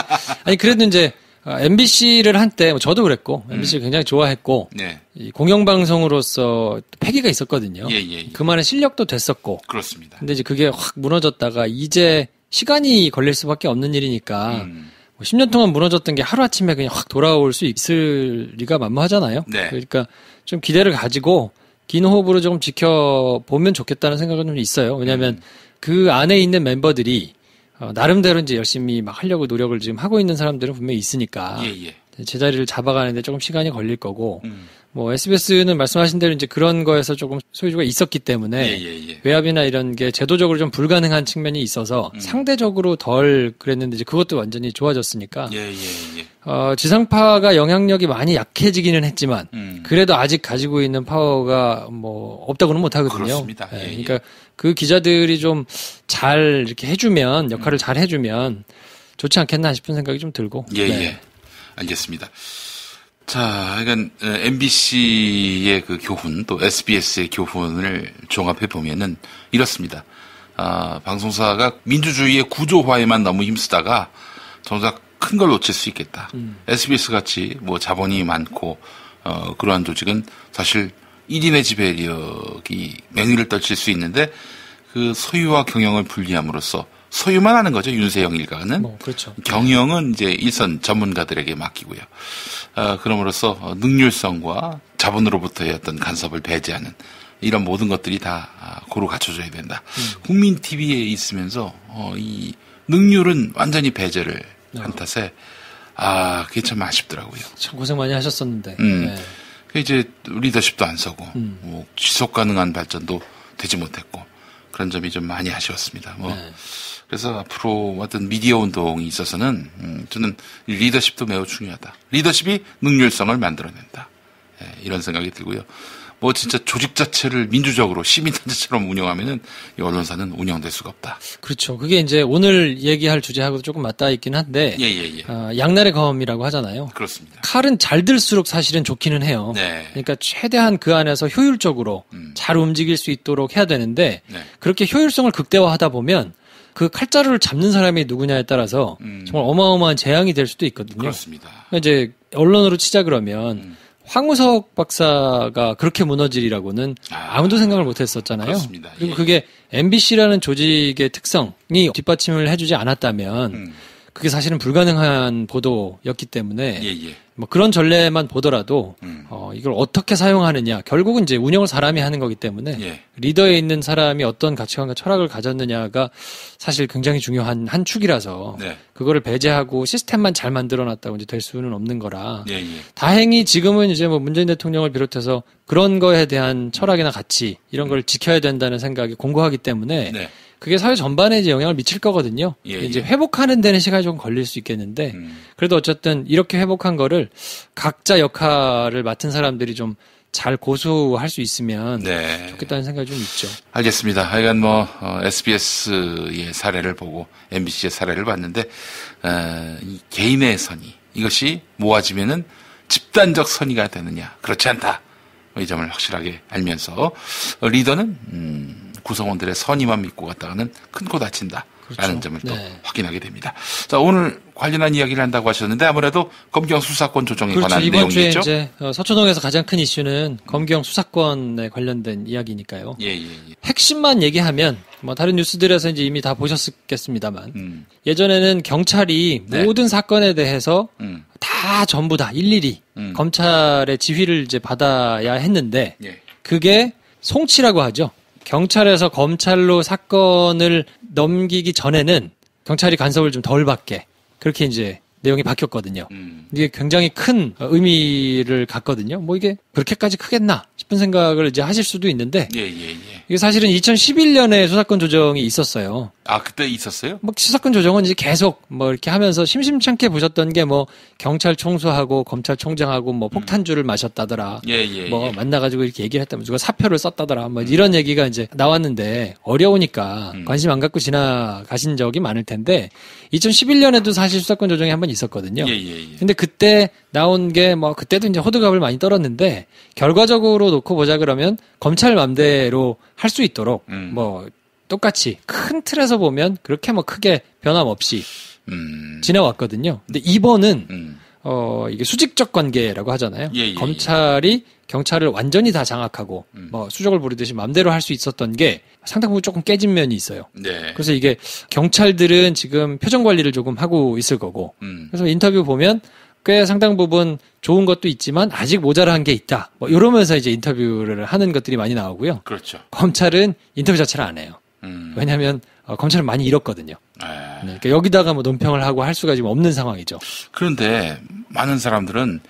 아니 그래도 이제 MBC를 한때 저도 그랬고 MBC를 굉장히 좋아했고 네. 이 공영방송으로서 패기가 있었거든요. 예. 그만한 실력도 됐었고 그렇습니다. 근데 이제 그게 확 무너졌다가 이제 시간이 걸릴 수밖에 없는 일이니까 10년 동안 무너졌던 게 하루아침에 그냥 확 돌아올 수 있을 리가 만무하잖아요. 네. 그러니까 좀 기대를 가지고 긴 호흡으로 조금 지켜보면 좋겠다는 생각은 좀 있어요. 왜냐하면 그 안에 있는 멤버들이 나름대로 이제 열심히 막 하려고 노력을 지금 하고 있는 사람들은 분명히 있으니까 제자리를 잡아가는데 조금 시간이 걸릴 거고 뭐 SBS는 말씀하신 대로 이제 그런 거에서 조금 소유주가 있었기 때문에 외압이나 이런 게 제도적으로 좀 불가능한 측면이 있어서 상대적으로 덜 그랬는데 이제 그것도 완전히 좋아졌으니까 지상파가 영향력이 많이 약해지기는 했지만 그래도 아직 가지고 있는 파워가 뭐 없다고는 못 하거든요. 그렇습니다. 그러니까 그 기자들이 좀 잘 이렇게 해주면 역할을 잘 해주면 좋지 않겠나 싶은 생각이 좀 들고. 알겠습니다. 자, 그러니까 MBC의 그 교훈 또 SBS의 교훈을 종합해 보면은 이렇습니다. 방송사가 민주주의의 구조화에만 너무 힘쓰다가 정작 큰 걸 놓칠 수 있겠다. SBS 같이 뭐 자본이 많고 그러한 조직은 사실 1인의 지배력이 맹위를 떨칠 수 있는데 그 소유와 경영을 분리함으로써 소유만 하는 거죠. 윤세영 일가는. 그렇죠. 경영은 이제 일선 전문가들에게 맡기고요. 그럼으로써 능률성과 자본으로부터의 어떤 간섭을 배제하는 이런 모든 것들이 다 고루 갖춰져야 된다. 국민 TV에 있으면서 이 능률은 완전히 배제를 한 탓에 그게 참 아쉽더라고요. 참 고생 많이 하셨었는데. 이제 리더십도 안 서고 뭐 지속 가능한 발전도 되지 못했고 그런 점이 좀 많이 아쉬웠습니다. 그래서 앞으로 어떤 미디어 운동이 있어서는 저는 리더십도 매우 중요하다. 리더십이 능률성을 만들어낸다. 이런 생각이 들고요. 뭐 진짜 조직 자체를 민주적으로 시민단체처럼 운영하면은 이 언론사는 운영될 수가 없다. 그렇죠. 그게 이제 오늘 얘기할 주제하고도 조금 맞닿아 있긴 한데 양날의 검이라고 하잖아요. 그렇습니다. 칼은 잘 들수록 사실은 좋기는 해요. 그러니까 최대한 그 안에서 효율적으로 잘 움직일 수 있도록 해야 되는데 그렇게 효율성을 극대화하다 보면 그 칼자루를 잡는 사람이 누구냐에 따라서 정말 어마어마한 재앙이 될 수도 있거든요. 그렇습니다. 그러니까 이제 언론으로 치자 그러면 황우석 박사가 그렇게 무너지리라고는 아무도 생각을 못 했었잖아요. 그렇습니다. 그리고 그게 MBC라는 조직의 특성이 뒷받침을 해주지 않았다면 그게 사실은 불가능한 보도였기 때문에 뭐 그런 전례만 보더라도 이걸 어떻게 사용하느냐 결국은 이제 운영을 사람이 하는 거기 때문에 리더에 있는 사람이 어떤 가치관과 철학을 가졌느냐가 사실 굉장히 중요한 한 축이라서 그거를 배제하고 시스템만 잘 만들어놨다고 이제 될 수는 없는 거라 다행히 지금은 이제 뭐 문재인 대통령을 비롯해서 그런 거에 대한 철학이나 가치 이런 걸 지켜야 된다는 생각이 공고하기 때문에 그게 사회 전반에 이제 영향을 미칠 거거든요. 이제 회복하는 데는 시간이 좀 걸릴 수 있겠는데, 그래도 어쨌든 이렇게 회복한 거를 각자 역할을 맡은 사람들이 좀 잘 고수할 수 있으면 좋겠다는 생각이 좀 있죠. 알겠습니다. 하여간 뭐 SBS의 사례를 보고 MBC의 사례를 봤는데 이 개인의 선의 이것이 모아지면은 집단적 선의가 되느냐 그렇지 않다. 이 점을 확실하게 알면서 리더는 구성원들의 선의만 믿고 갔다가는 큰 코 다친다. 라는 점을 또 확인하게 됩니다. 자, 오늘 관련한 이야기를 한다고 하셨는데 아무래도 검경 수사권 조정에 관한 이번 내용이겠죠? 주에 이제 서초동에서 가장 큰 이슈는 검경 수사권에 관련된 이야기니까요. 핵심만 얘기하면 뭐 다른 뉴스들에서 이제 이미 다 보셨겠습니다만 예전에는 경찰이 모든 사건에 대해서 다 전부 다 일일이 검찰의 지휘를 이제 받아야 했는데 그게 송치라고 하죠. 경찰에서 검찰로 사건을 넘기기 전에는 경찰이 간섭을 좀 덜 받게 그렇게 이제 내용이 바뀌었거든요. 이게 굉장히 큰 의미를 갖거든요. 뭐 이게 그렇게까지 크겠나 싶은 생각을 이제 하실 수도 있는데 이게 사실은 2011년에 수사권 조정이 있었어요. 아, 그때 있었어요? 뭐 수사권 조정은 이제 계속 뭐 이렇게 하면서 심심찮게 보셨던 게 뭐 경찰 총수하고 검찰총장하고 뭐 폭탄주를 마셨다더라. 뭐 만나가지고 이렇게 얘기를 했다면 누가 사표를 썼다더라. 뭐 이런 얘기가 이제 나왔는데 어려우니까 관심 안 갖고 지나가신 적이 많을 텐데 2011년에도 사실 수사권 조정이 한 번 있었거든요. 근데 그때 나온 게 뭐 그때도 이제 호들갑을 많이 떨었는데 결과적으로 놓고 보자 그러면 검찰 맘대로 할 수 있도록 뭐 똑같이 큰 틀에서 보면 그렇게 뭐 크게 변함없이 지나왔거든요. 근데 이번은 이게 수직적 관계라고 하잖아요. 검찰이 경찰을 완전히 다 장악하고 뭐 수족을 부리듯이 맘대로 할 수 있었던 게 상당 부분 조금 깨진 면이 있어요. 네. 그래서 이게 경찰들은 지금 표정 관리를 조금 하고 있을 거고 그래서 인터뷰 보면 꽤 상당 부분 좋은 것도 있지만 아직 모자란 게 있다. 뭐 이러면서 이제 인터뷰를 하는 것들이 많이 나오고요. 그렇죠. 검찰은 인터뷰 자체를 안 해요. 왜냐하면 검찰은 많이 잃었거든요. 네, 그러니까 여기다가 뭐 논평을 하고 할 수가 지금 없는 상황이죠. 그런데 많은 사람들은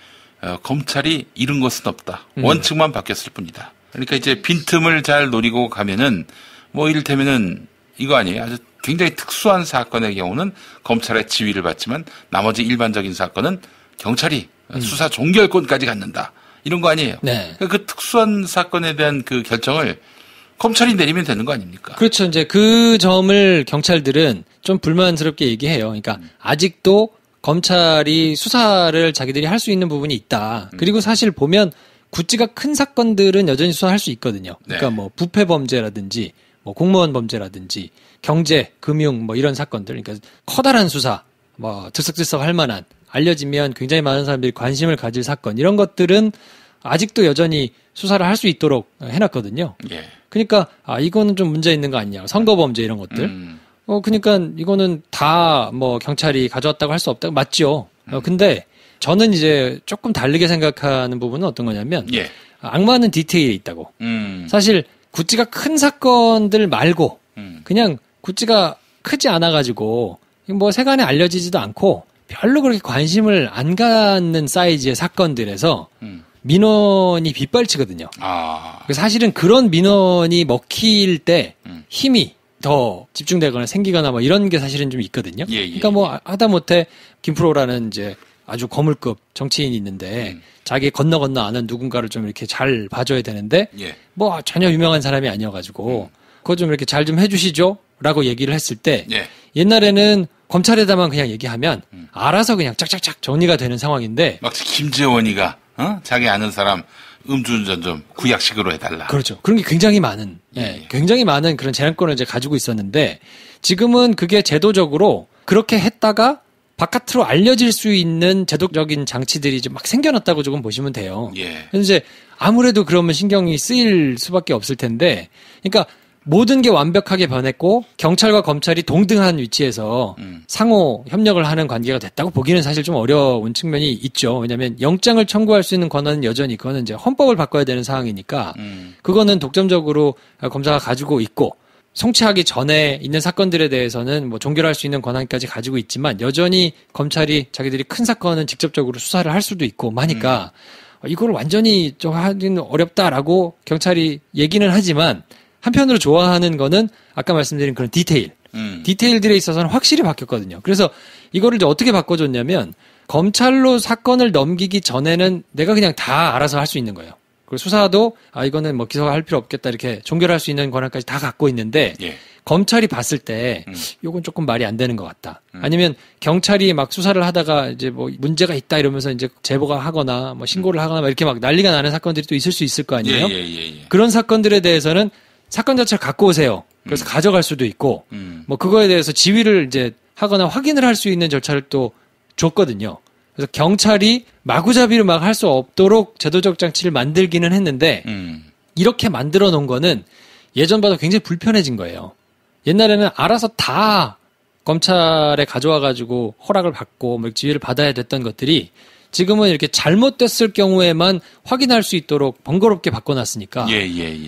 검찰이 잃은 것은 없다. 원칙만 바뀌었을 뿐이다. 그러니까 이제 빈틈을 잘 노리고 가면은 뭐 이를테면은 이거 아니에요. 아주 굉장히 특수한 사건의 경우는 검찰의 지휘를 받지만 나머지 일반적인 사건은 경찰이 수사 종결권까지 갖는다. 이런 거 아니에요. 네. 그러니까 그 특수한 사건에 대한 그 결정을 검찰이 내리면 되는 거 아닙니까? 그렇죠. 이제 그 점을 경찰들은 좀 불만스럽게 얘기해요. 그러니까 아직도 검찰이 수사를 자기들이 할 수 있는 부분이 있다. 그리고 사실 보면 구찌가 큰 사건들은 여전히 수사할 수 있거든요. 그러니까 네. 뭐 부패 범죄라든지 뭐 공무원 범죄라든지 경제, 금융 뭐 이런 사건들. 그러니까 커다란 수사, 뭐 들썩들썩 할 만한 알려지면 굉장히 많은 사람들이 관심을 가질 사건 이런 것들은 아직도 여전히 수사를 할 수 있도록 해놨거든요. 예. 그러니까 이거는 좀 문제 있는 거 아니냐. 선거 범죄 이런 것들. 그러니까 이거는 다 뭐 경찰이 가져왔다고 할 수 없다. 맞죠. 근데 저는 이제 조금 다르게 생각하는 부분은 어떤 거냐면 악마는 디테일에 있다고. 사실 구찌가 큰 사건들 말고 그냥 구찌가 크지 않아가지고 뭐 세간에 알려지지도 않고 별로 그렇게 관심을 안 갖는 사이즈의 사건들에서 민원이 빗발치거든요. 사실은 그런 민원이 먹힐 때 힘이 더 집중되거나 생기거나 뭐 이런 게 사실은 좀 있거든요. 그러니까 뭐 하다못해 김프로라는 이제 아주 거물급 정치인이 있는데 자기 건너 아는 누군가를 좀 이렇게 잘 봐줘야 되는데 뭐 전혀 유명한 사람이 아니어가지고 그거 좀 이렇게 잘 좀 해주시죠 라고 얘기를 했을 때 옛날에는 검찰에다만 그냥 얘기하면 알아서 그냥 짝짝짝 정리가 되는 상황인데 마치 김재원이가 자기 아는 사람 음주운전 좀 구약식으로 해달라. 그렇죠. 그런 게 굉장히 많은, 굉장히 많은 그런 재량권을 이제 가지고 있었는데 지금은 그게 제도적으로 그렇게 했다가 바깥으로 알려질 수 있는 제도적인 장치들이 좀 막 생겨났다고 조금 보시면 돼요. 그래서 이제 아무래도 그러면 신경이 쓰일 수밖에 없을 텐데, 그러니까 모든 게 완벽하게 변했고 경찰과 검찰이 동등한 위치에서 상호 협력을 하는 관계가 됐다고 보기는 사실 좀 어려운 측면이 있죠. 왜냐하면 영장을 청구할 수 있는 권한은 여전히 그거는 이제 헌법을 바꿔야 되는 상황이니까 그거는 독점적으로 검사가 가지고 있고 송치하기 전에 있는 사건들에 대해서는 뭐 종결할 수 있는 권한까지 가지고 있지만 여전히 검찰이 자기들이 큰 사건은 직접적으로 수사를 할 수도 있고 하니까 이걸 완전히 좀 하기는 어렵다라고 경찰이 얘기는 하지만 한편으로 좋아하는 거는 아까 말씀드린 그런 디테일. 디테일들에 있어서는 확실히 바뀌었거든요. 그래서 이거를 이제 어떻게 바꿔줬냐면 검찰로 사건을 넘기기 전에는 내가 그냥 다 알아서 할 수 있는 거예요. 그리고 수사도 이거는 뭐 기소할 필요 없겠다 이렇게 종결할 수 있는 권한까지 다 갖고 있는데 검찰이 봤을 때 요건 조금 말이 안 되는 것 같다. 아니면 경찰이 막 수사를 하다가 이제 뭐 문제가 있다 이러면서 이제 제보가 하거나 뭐 신고를 하거나 막 이렇게 막 난리가 나는 사건들이 또 있을 수 있을 거 아니에요. 그런 사건들에 대해서는 사건 자체를 갖고 오세요. 그래서 가져갈 수도 있고, 뭐 그거에 대해서 지휘를 이제 하거나 확인을 할 수 있는 절차를 또 줬거든요. 그래서 경찰이 마구잡이로 막 할 수 없도록 제도적 장치를 만들기는 했는데, 이렇게 만들어 놓은 거는 예전보다 굉장히 불편해진 거예요. 옛날에는 알아서 다 검찰에 가져와가지고 허락을 받고 뭐 지휘를 받아야 됐던 것들이 지금은 이렇게 잘못됐을 경우에만 확인할 수 있도록 번거롭게 바꿔놨으니까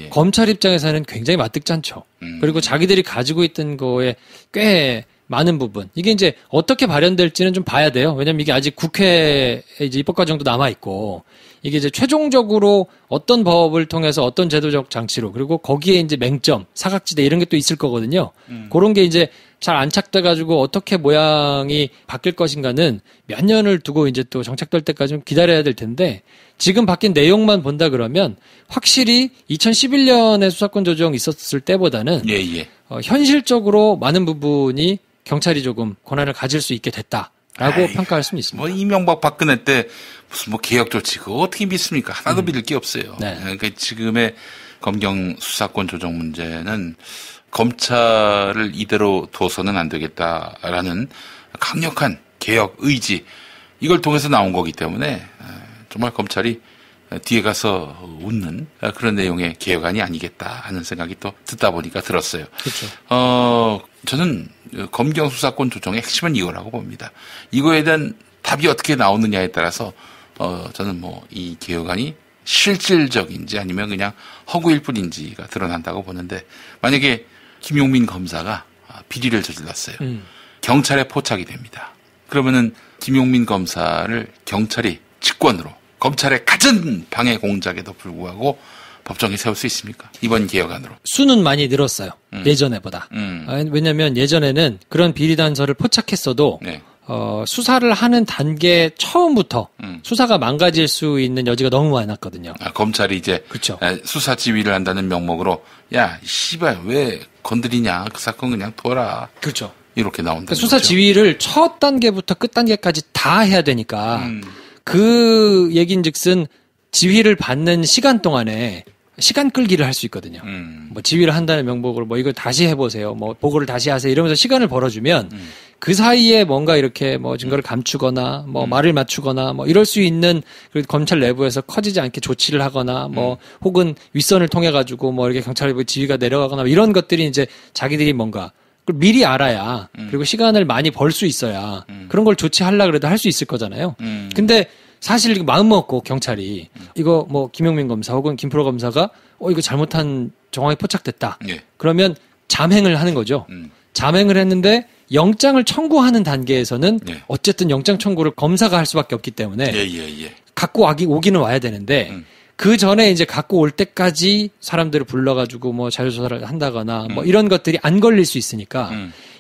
검찰 입장에서는 굉장히 마뜩잖죠. 그리고 자기들이 가지고 있던 거에 꽤 많은 부분 이게 이제 어떻게 발현될지는 좀 봐야 돼요. 왜냐면 이게 아직 국회에 이제 입법 과정도 남아 있고 이게 이제 최종적으로 어떤 법을 통해서 어떤 제도적 장치로 그리고 거기에 이제 맹점, 사각지대 이런 게 또 있을 거거든요. 그런 게 이제 잘 안착돼가지고 어떻게 모양이 바뀔 것인가는 몇 년을 두고 이제 또 정착될 때까지 좀 기다려야 될 텐데 지금 바뀐 내용만 본다 그러면 확실히 2011년에 수사권 조정 있었을 때보다는 현실적으로 많은 부분이 경찰이 조금 권한을 가질 수 있게 됐다라고 평가할 수는 있습니다. 뭐 이명박 박근혜 때 무슨 뭐 개혁 조치 그거 어떻게 믿습니까? 하나도 믿을 게 없어요. 네. 그러니까 지금의 검경 수사권 조정 문제는 검찰을 이대로 둬서는 안 되겠다라는 강력한 개혁 의지 이걸 통해서 나온 거기 때문에 정말 검찰이 뒤에 가서 웃는 그런 내용의 개혁안이 아니겠다 하는 생각이 또 듣다 보니까 들었어요. 그렇죠. 저는 검경 수사권 조정의 핵심은 이거라고 봅니다. 이거에 대한 답이 어떻게 나오느냐에 따라서 저는 뭐 이 개혁안이 실질적인지 아니면 그냥 허구일 뿐인지가 드러난다고 보는데 만약에 김용민 검사가 비리를 저질렀어요. 경찰에 포착이 됩니다. 그러면은 김용민 검사를 경찰이 직권으로 검찰의 갖은 방해 공작에도 불구하고 법정에 세울 수 있습니까? 이번 개혁안으로. 수는 많이 늘었어요. 예전에보다. 왜냐하면 예전에는 그런 비리 단서를 포착했어도 네. 수사를 하는 단계 처음부터 수사가 망가질 수 있는 여지가 너무 많았거든요. 검찰이 이제 그렇죠. 수사 지휘를 한다는 명목으로 야 씨발 왜 건드리냐 그 사건 그냥 둬라. 그렇죠. 이렇게 나온다. 그러니까 수사 지휘를 첫 단계부터 끝 단계까지 다 해야 되니까 그 얘긴즉슨 지휘를 받는 시간 동안에 시간 끌기를 할 수 있거든요. 뭐 지휘를 한다는 명목으로 뭐 이거 다시 해보세요. 뭐 보고를 다시 하세요. 이러면서 시간을 벌어주면 그 사이에 뭔가 이렇게 뭐 증거를 감추거나 뭐 말을 맞추거나 뭐 이럴 수 있는 그리고 검찰 내부에서 커지지 않게 조치를 하거나 뭐 혹은 윗선을 통해 가지고 뭐 이렇게 경찰 지휘가 내려가거나 이런 것들이 이제 자기들이 뭔가 그걸 미리 알아야 그리고 시간을 많이 벌 수 있어야 그런 걸 조치하려고 그래도 할 수 있을 거잖아요. 근데 사실 마음 먹고 경찰이 이거 뭐 김용민 검사 혹은 김프로 검사가 이거 잘못한 정황이 포착됐다. 예. 그러면 잠행을 하는 거죠. 잠행을 했는데 영장을 청구하는 단계에서는 예. 어쨌든 영장 청구를 검사가 할 수밖에 없기 때문에 갖고 오기는 와야 되는데 그 전에 이제 갖고 올 때까지 사람들을 불러가지고 뭐 자료조사를 한다거나 뭐 이런 것들이 안 걸릴 수 있으니까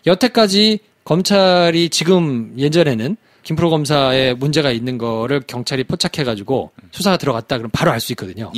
여태까지 검찰이 지금 예전에는 김프로 검사의 문제가 있는 거를 경찰이 포착해가지고 수사가 들어갔다 그러면 바로 알 수 있거든요.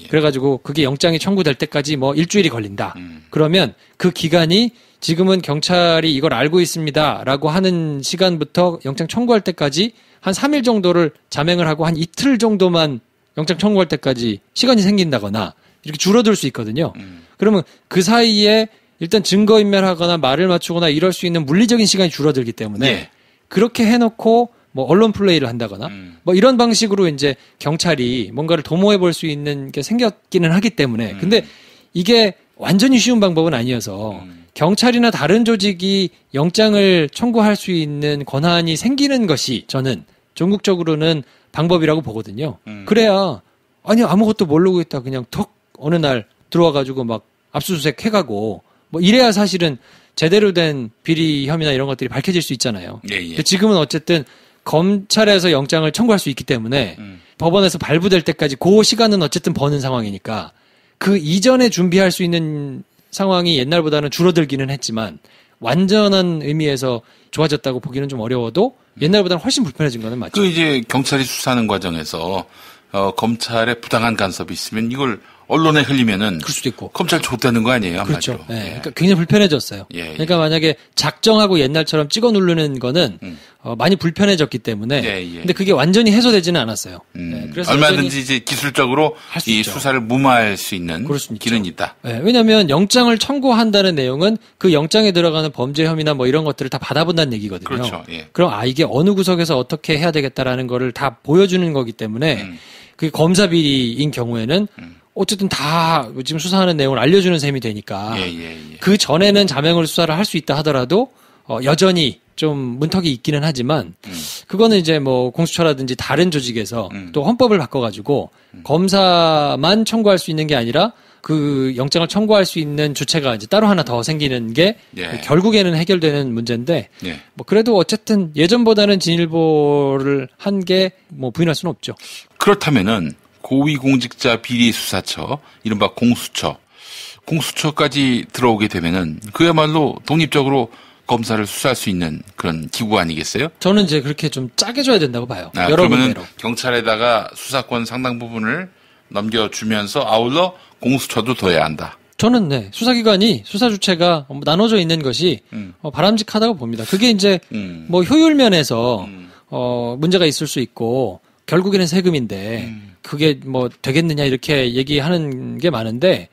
그래가지고 그게 영장이 청구될 때까지 뭐 일주일이 걸린다. 그러면 그 기간이 지금은 경찰이 이걸 알고 있습니다라고 하는 시간부터 영장 청구할 때까지 한 3일 정도를 잠행을 하고 한 이틀 정도만 영장 청구할 때까지 시간이 생긴다거나 이렇게 줄어들 수 있거든요. 그러면 그 사이에 일단 증거인멸하거나 말을 맞추거나 이럴 수 있는 물리적인 시간이 줄어들기 때문에 그렇게 해놓고 뭐 언론 플레이를 한다거나 뭐 이런 방식으로 이제 경찰이 뭔가를 도모해 볼 수 있는 게 생겼기는 하기 때문에 근데 이게 완전히 쉬운 방법은 아니어서 경찰이나 다른 조직이 영장을 청구할 수 있는 권한이 생기는 것이 저는 전국적으로는 방법이라고 보거든요. 그래야 아니 아무것도 모르고 있다 그냥 턱 어느 날 들어와가지고 막 압수수색 해가고 뭐 이래야 사실은 제대로 된 비리 혐의나 이런 것들이 밝혀질 수 있잖아요. 근데 지금은 어쨌든 검찰에서 영장을 청구할 수 있기 때문에 법원에서 발부될 때까지 그 시간은 어쨌든 버는 상황이니까 그 이전에 준비할 수 있는 상황이 옛날보다는 줄어들기는 했지만 완전한 의미에서 좋아졌다고 보기는 좀 어려워도 옛날보다는 훨씬 불편해진 거는 맞죠. 그 이제 경찰이 수사하는 과정에서 검찰의 부당한 간섭이 있으면 이걸 언론에 흘리면은 그럴 수도 있고 검찰 좆되는 거 아니에요? 그렇죠. 네. 그러니까 굉장히 불편해졌어요. 그러니까 만약에 작정하고 옛날처럼 찍어 누르는 거는 많이 불편해졌기 때문에 근데 그게 완전히 해소되지는 않았어요. 그래서 얼마든지 이제 기술적으로 이 수사를 무마할 수 있는 길은 있다. 왜냐하면 영장을 청구한다는 내용은 그 영장에 들어가는 범죄 혐의나 뭐 이런 것들을 다 받아본다는 얘기거든요. 그렇죠. 그럼 이게 어느 구석에서 어떻게 해야 되겠다라는 거를 다 보여주는 거기 때문에 그 검사 비리인 경우에는 어쨌든 다 지금 수사하는 내용을 알려주는 셈이 되니까 그 전에는 자명으로 수사를 할 수 있다 하더라도 여전히 좀 문턱이 있기는 하지만 그거는 이제 뭐 공수처라든지 다른 조직에서 또 헌법을 바꿔가지고 검사만 청구할 수 있는 게 아니라 그 영장을 청구할 수 있는 주체가 이제 따로 하나 더 생기는 게 결국에는 해결되는 문제인데 뭐 그래도 어쨌든 예전보다는 진일보를 한 게 뭐 부인할 수는 없죠. 그렇다면은 고위공직자 비리수사처, 이른바 공수처까지 들어오게 되면은 그야말로 독립적으로 검사를 수사할 수 있는 그런 기구 아니겠어요? 저는 이제 그렇게 좀 짜게 줘야 된다고 봐요. 여러 그러면은 군데로. 경찰에다가 수사권 상당 부분을 넘겨주면서 아울러 공수처도 둬야 한다. 저는 네, 수사기관이 수사 주체가 나눠져 있는 것이 바람직하다고 봅니다. 그게 이제 뭐 효율 면에서 문제가 있을 수 있고 결국에는 세금인데 그게 뭐 되겠느냐 이렇게 얘기하는 게 많은데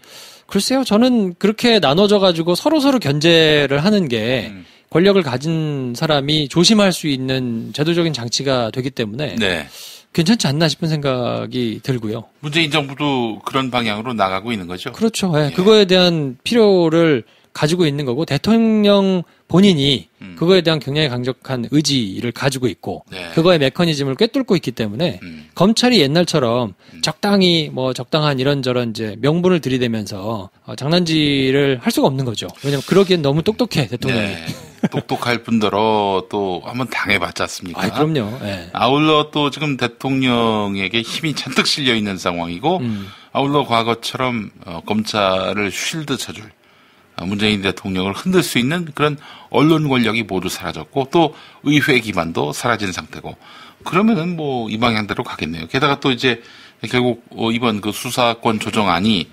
글쎄요, 저는 그렇게 나눠져 가지고 서로 견제를 하는 게 권력을 가진 사람이 조심할 수 있는 제도적인 장치가 되기 때문에 네. 괜찮지 않나 싶은 생각이 들고요. 문재인 정부도 그런 방향으로 나가고 있는 거죠. 그렇죠. 예. 그거에 대한 필요를 가지고 있는 거고 대통령 본인이 그거에 대한 굉장히 강력한 의지를 가지고 있고 네. 그거의 메커니즘을 꿰뚫고 있기 때문에 검찰이 옛날처럼 적당히 뭐 적당한 이런저런 이제 명분을 들이대면서 장난질을 할 수가 없는 거죠. 왜냐하면 그러기엔 너무 똑똑해 대통령이. 네. 똑똑할 뿐더러 또 한번 당해봤지 않습니까? 아, 그럼요. 네. 아울러 또 지금 대통령에게 힘이 잔뜩 실려 있는 상황이고 아울러 과거처럼 검찰을 쉴드 쳐줄 문재인 대통령을 흔들 수 있는 그런 언론 권력이 모두 사라졌고 또 의회 기반도 사라진 상태고 그러면은 뭐 이 방향대로 가겠네요. 게다가 또 이제 결국 이번 그 수사권 조정안이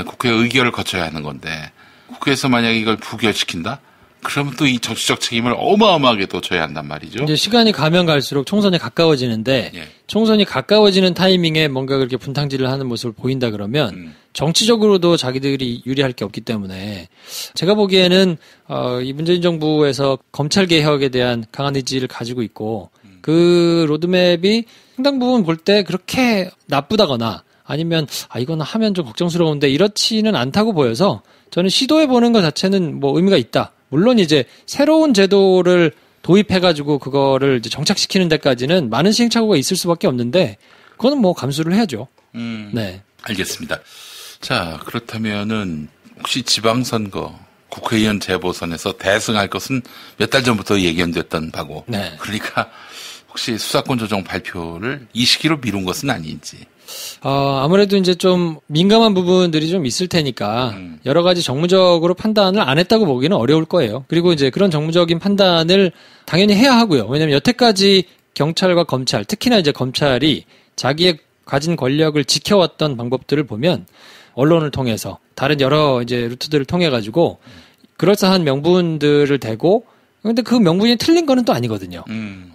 국회 의결을 거쳐야 하는 건데 국회에서 만약 이걸 부결시킨다? 그러면 또 이 정치적 책임을 어마어마하게 또 져야 한단 말이죠. 이제 시간이 가면 갈수록 총선이 가까워지는데 예. 총선이 가까워지는 타이밍에 뭔가 그렇게 분탕질을 하는 모습을 보인다 그러면 정치적으로도 자기들이 유리할 게 없기 때문에 제가 보기에는 이 문재인 정부에서 검찰 개혁에 대한 강한 의지를 가지고 있고 그 로드맵이 상당 부분 볼 때 그렇게 나쁘다거나 아니면 이거는 하면 좀 걱정스러운데 이렇지는 않다고 보여서 저는 시도해 보는 것 자체는 뭐 의미가 있다. 물론 이제 새로운 제도를 도입해가지고 그거를 이제 정착시키는 데까지는 많은 시행착오가 있을 수밖에 없는데 그거는 뭐 감수를 해야죠. 네. 알겠습니다. 자, 그렇다면은 혹시 지방선거 국회의원 재보선에서 대승할 것은 몇 달 전부터 예견됐던 바고. 네. 그러니까 혹시 수사권 조정 발표를 이 시기로 미룬 것은 아닌지. 아무래도 이제 좀 민감한 부분들이 좀 있을 테니까 여러 가지 정무적으로 판단을 안 했다고 보기는 어려울 거예요. 그리고 이제 그런 정무적인 판단을 당연히 해야 하고요. 왜냐하면 여태까지 경찰과 검찰, 특히나 이제 검찰이 자기의 가진 권력을 지켜왔던 방법들을 보면 언론을 통해서 다른 여러 이제 루트들을 통해 가지고 그럴싸한 명분들을 대고 근데 그 명분이 틀린 거는 또 아니거든요.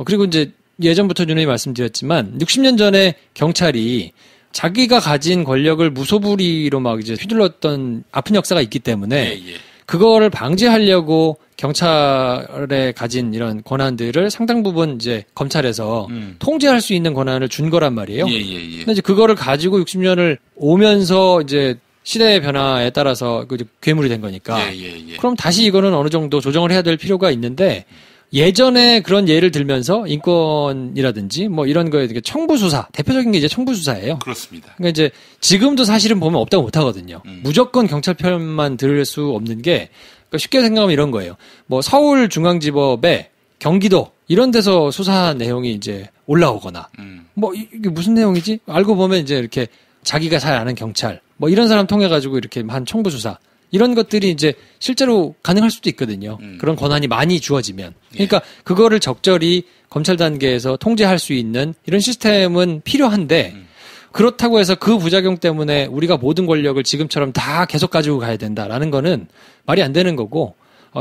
그리고 이제 예전부터 누누이 말씀드렸지만 60년 전에 경찰이 자기가 가진 권력을 무소불위로 막 이제 휘둘렀던 아픈 역사가 있기 때문에 그거를 방지하려고 경찰에 가진 이런 권한들을 상당 부분 이제 검찰에서 통제할 수 있는 권한을 준 거란 말이에요. 근데 이제 그거를 가지고 60년을 오면서 이제 시대의 변화에 따라서 괴물이 된 거니까. 그럼 다시 이거는 어느 정도 조정을 해야 될 필요가 있는데 예전에 그런 예를 들면서 인권이라든지 뭐 이런 거에 되게 청부수사, 대표적인 게 이제 청부수사예요. 그렇습니다. 그러니까 이제 지금도 사실은 보면 없다고 못 하거든요. 무조건 경찰 편만 들을 수 없는 게 그러니까 쉽게 생각하면 이런 거예요. 뭐 서울중앙지법에 경기도 이런 데서 수사 내용이 이제 올라오거나 뭐 이게 무슨 내용이지? 알고 보면 이제 이렇게 자기가 잘 아는 경찰 뭐 이런 사람 통해 가지고 이렇게 한 청부수사 이런 것들이 이제 실제로 가능할 수도 있거든요. 그런 권한이 많이 주어지면. 그러니까 그거를 적절히 검찰 단계에서 통제할 수 있는 이런 시스템은 필요한데 그렇다고 해서 그 부작용 때문에 우리가 모든 권력을 지금처럼 다 계속 가지고 가야 된다라는 거는 말이 안 되는 거고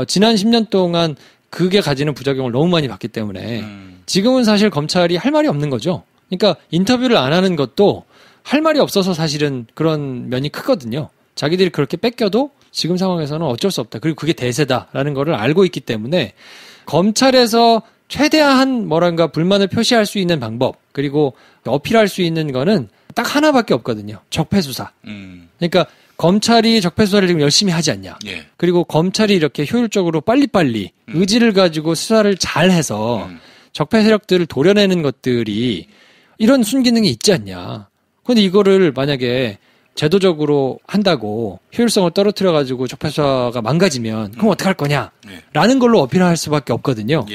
지난 10년 동안 그게 가지는 부작용을 너무 많이 봤기 때문에 지금은 사실 검찰이 할 말이 없는 거죠. 그러니까 인터뷰를 안 하는 것도 할 말이 없어서 사실은 그런 면이 크거든요. 자기들이 그렇게 뺏겨도 지금 상황에서는 어쩔 수 없다. 그리고 그게 대세다라는 거를 알고 있기 때문에 검찰에서 최대한 뭐랄까 불만을 표시할 수 있는 방법 그리고 어필할 수 있는 거는 딱 하나밖에 없거든요. 적폐수사. 그러니까 검찰이 적폐수사를 지금 열심히 하지 않냐. 그리고 검찰이 이렇게 효율적으로 빨리빨리 의지를 가지고 수사를 잘 해서 적폐 세력들을 도려내는 것들이 이런 순기능이 있지 않냐. 그런데 이거를 만약에 제도적으로 한다고 효율성을 떨어뜨려가지고 적폐수사가 망가지면 그럼 어떡할 거냐? 라는 걸로 어필할 수밖에 없거든요.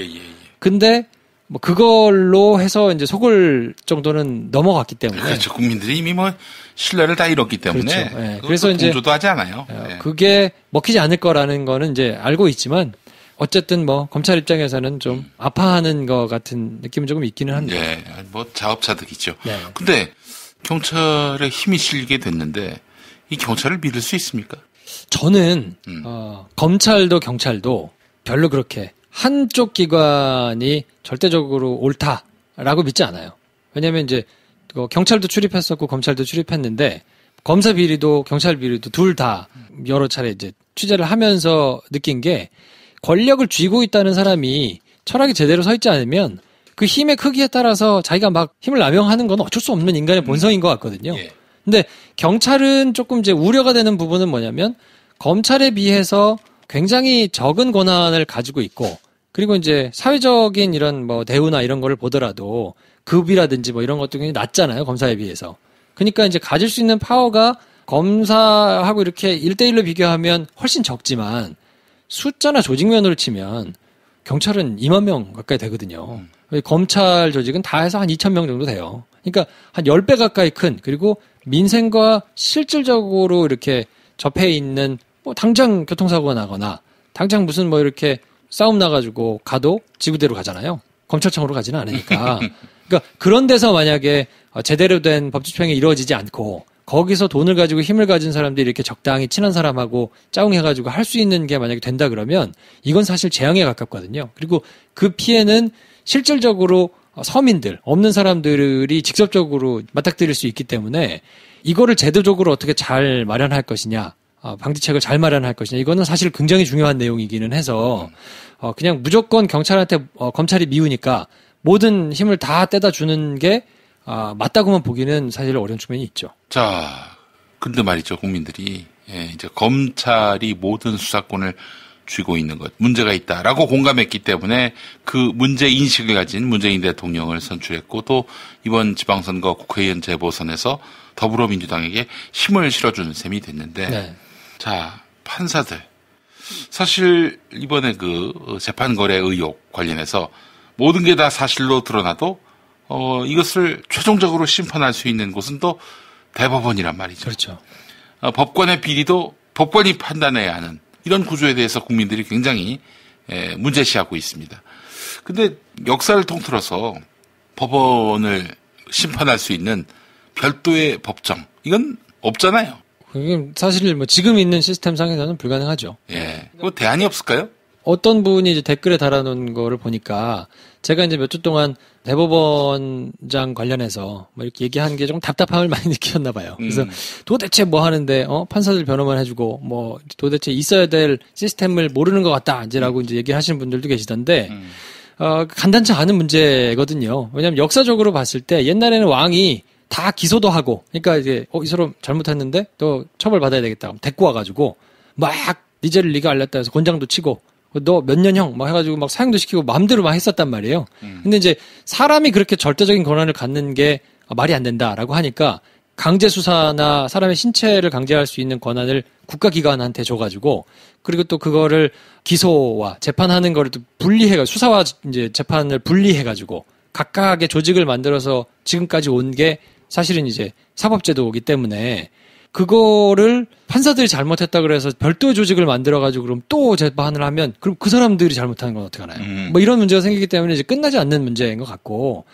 근데 뭐 그걸로 해서 이제 속을 정도는 넘어갔기 때문에. 그렇죠. 국민들이 이미 뭐 신뢰를 다 잃었기 때문에. 그렇죠. 네. 그래서 이제 공조도 하지 않아요. 네. 그게 먹히지 않을 거라는 거는 이제 알고 있지만 어쨌든 뭐 검찰 입장에서는 좀 아파하는 것 같은 느낌은 조금 있기는 합니다. 네. 뭐 자업자득이죠. 네. 근데 경찰에 힘이 실리게 됐는데 이 경찰을 믿을 수 있습니까? 저는 검찰도 경찰도 별로 그렇게 한쪽 기관이 절대적으로 옳다라고 믿지 않아요. 왜냐하면 이제 경찰도 출입했었고 검찰도 출입했는데 검사 비리도 경찰 비리도 둘 다 여러 차례 이제 취재를 하면서 느낀 게 권력을 쥐고 있다는 사람이 철학이 제대로 서 있지 않으면 그 힘의 크기에 따라서 자기가 막 힘을 남용하는 건 어쩔 수 없는 인간의 본성인 것 같거든요. 예. 근데 경찰은 조금 이제 우려가 되는 부분은 뭐냐면 검찰에 비해서 굉장히 적은 권한을 가지고 있고 그리고 이제 사회적인 이런 뭐 대우나 이런 거를 보더라도 급이라든지 뭐 이런 것도 굉장히 낮잖아요. 검사에 비해서. 그러니까 이제 가질 수 있는 파워가 검사하고 이렇게 1대1로 비교하면 훨씬 적지만 숫자나 조직면으로 치면 경찰은 2만 명 가까이 되거든요. 검찰 조직은 다 해서 한 2,000명 정도 돼요. 그러니까 한 10배 가까이 큰 그리고 민생과 실질적으로 이렇게 접해 있는 뭐 당장 교통사고가 나거나 당장 무슨 뭐 이렇게 싸움 나가지고 가도 지구대로 가잖아요. 검찰청으로 가지는 않으니까. 그러니까 그런 데서 만약에 제대로 된 법 집행이 이루어지지 않고 거기서 돈을 가지고 힘을 가진 사람들이 이렇게 적당히 친한 사람하고 짜웅해가지고 할 수 있는 게 만약에 된다 그러면 이건 사실 재앙에 가깝거든요. 그리고 그 피해는 실질적으로 서민들, 없는 사람들이 직접적으로 맞닥뜨릴 수 있기 때문에 이거를 제도적으로 어떻게 잘 마련할 것이냐, 방지책을 잘 마련할 것이냐, 이거는 사실 굉장히 중요한 내용이기는 해서 그냥 무조건 경찰한테 검찰이 미우니까 모든 힘을 다 떼다 주는 게 맞다고만 보기는 사실 어려운 측면이 있죠. 자, 근데 말이죠, 국민들이 이제 검찰이 모든 수사권을 쥐고 있는 것, 문제가 있다라고 공감했기 때문에 그 문제 인식을 가진 문재인 대통령을 선출했고 또 이번 지방선거 국회의원 재보선에서 더불어민주당에게 힘을 실어주는 셈이 됐는데, 네. 자, 판사들. 사실 이번에 그 재판 거래 의혹 관련해서 모든 게 다 사실로 드러나도 이것을 최종적으로 심판할 수 있는 곳은 또 대법원이란 말이죠. 그렇죠. 법관의 비리도 법관이 판단해야 하는 이런 구조에 대해서 국민들이 굉장히 문제시하고 있습니다. 근데 역사를 통틀어서 법원을 심판할 수 있는 별도의 법정, 이건 없잖아요. 그게 사실 뭐 지금 있는 시스템 상에서는 불가능하죠. 예. 뭐 대안이 없을까요? 어떤 분이 이제 댓글에 달아놓은 거를 보니까 제가 이제 몇 주 동안 대법원장 관련해서 뭐 이렇게 얘기한 게 좀 답답함을 많이 느꼈나 봐요. 그래서 도대체 뭐 하는데 판사들 변호만 해주고 뭐 도대체 있어야 될 시스템을 모르는 것 같다 이제라고 이제 얘기하시는 분들도 계시던데 간단치 않은 문제거든요. 왜냐하면 역사적으로 봤을 때 옛날에는 왕이 다 기소도 하고 그러니까 이제 이 사람 잘못했는데 또 처벌받아야 되겠다 데리고 와가지고 막 니 죄를 네가 알렸다 해서 권장도 치고 너 몇 년형 막 해가지고 막 사형도 시키고 마음대로 막 했었단 말이에요. 근데 이제 사람이 그렇게 절대적인 권한을 갖는 게 말이 안 된다라고 하니까 강제 수사나 사람의 신체를 강제할 수 있는 권한을 국가기관한테 줘가지고 그리고 또 그거를 기소와 재판하는 거를 또 분리해가 수사와 이제 재판을 분리해가지고 각각의 조직을 만들어서 지금까지 온 게 사실은 이제 사법제도이기 때문에 그거를 판사들이 잘못했다 그래서 별도의 조직을 만들어가지고 그럼 또 재판을 하면 그럼 그 사람들이 잘못하는 건 어떡하나요? 뭐 이런 문제가 생기기 때문에 이제 끝나지 않는 문제인 것 같고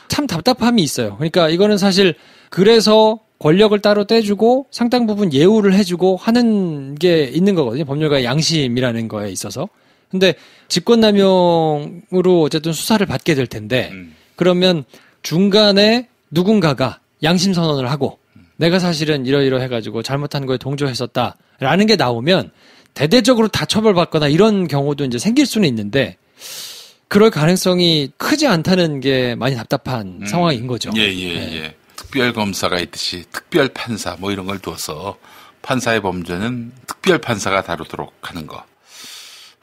참 답답함이 있어요. 그러니까 이거는 사실 그래서 권력을 따로 떼주고 상당 부분 예우를 해주고 하는 게 있는 거거든요. 법률가의 양심이라는 거에 있어서. 근데 직권남용으로 어쨌든 수사를 받게 될 텐데 그러면 중간에 누군가가 양심 선언을 하고 내가 사실은 이러이러 해가지고 잘못한 거에 동조했었다라는 게 나오면 대대적으로 다 처벌받거나 이런 경우도 이제 생길 수는 있는데 그럴 가능성이 크지 않다는 게 많이 답답한 상황인 거죠. 예. 특별검사가 있듯이 특별판사 뭐 이런 걸 두어서 판사의 범죄는 특별판사가 다루도록 하는 거.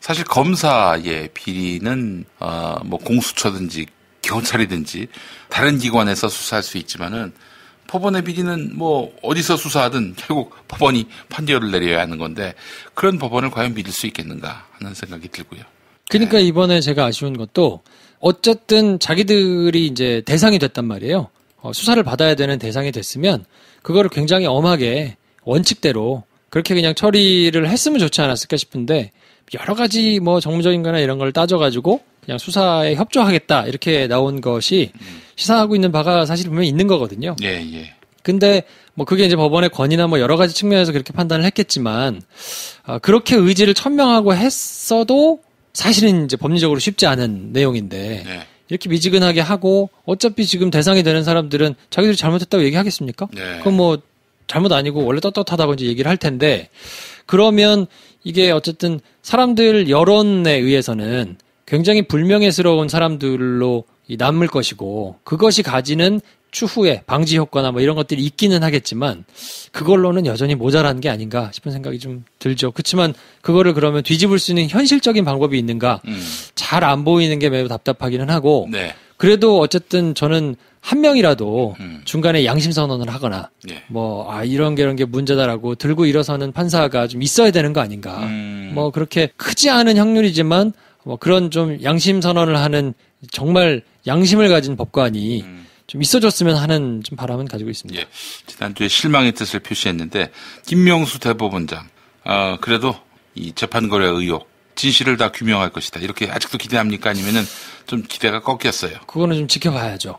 사실 검사의 비리는 뭐 공수처든지 경찰이든지 다른 기관에서 수사할 수 있지만은 법원의 비리는 뭐 어디서 수사하든 결국 법원이 판결을 내려야 하는 건데 그런 법원을 과연 믿을 수 있겠는가 하는 생각이 들고요. 그러니까 이번에 제가 아쉬운 것도 어쨌든 자기들이 이제 대상이 됐단 말이에요. 수사를 받아야 되는 대상이 됐으면 그거를 굉장히 엄하게 원칙대로 그렇게 그냥 처리를 했으면 좋지 않았을까 싶은데 여러 가지 뭐 정무적인 거나 이런 걸 따져가지고 그냥 수사에 협조하겠다 이렇게 나온 것이 시사하고 있는 바가 사실 분명히 있는 거거든요. 예, 예. 근데 뭐 그게 이제 법원의 권위나 뭐 여러 가지 측면에서 그렇게 판단을 했겠지만 그렇게 의지를 천명하고 했어도 사실은 이제 법리적으로 쉽지 않은 내용인데 네. 이렇게 미지근하게 하고 어차피 지금 대상이 되는 사람들은 자기들이 잘못했다고 얘기하겠습니까? 네. 그건 뭐 잘못 아니고 원래 떳떳하다고 이제 얘기를 할 텐데 그러면 이게 어쨌든 사람들 여론에 의해서는 굉장히 불명예스러운 사람들로 남을 것이고 그것이 가지는 추후에 방지 효과나 뭐 이런 것들이 있기는 하겠지만 그걸로는 여전히 모자란 게 아닌가 싶은 생각이 좀 들죠. 그렇지만 그거를 그러면 뒤집을 수 있는 현실적인 방법이 있는가 잘 안 보이는 게 매우 답답하기는 하고 네. 그래도 어쨌든 저는 한 명이라도 중간에 양심 선언을 하거나 네. 뭐 이런 게 문제다라고 들고 일어서는 판사가 좀 있어야 되는 거 아닌가. 뭐 그렇게 크지 않은 확률이지만 뭐 그런 좀 양심 선언을 하는 정말 양심을 가진 법관이 좀 있어줬으면 하는 좀 바람은 가지고 있습니다. 예. 지난주에 실망의 뜻을 표시했는데 김명수 대법원장 그래도 이 재판거래 의혹 진실을 다 규명할 것이다. 이렇게 아직도 기대합니까? 아니면은 좀 기대가 꺾였어요? 그거는 좀 지켜봐야죠.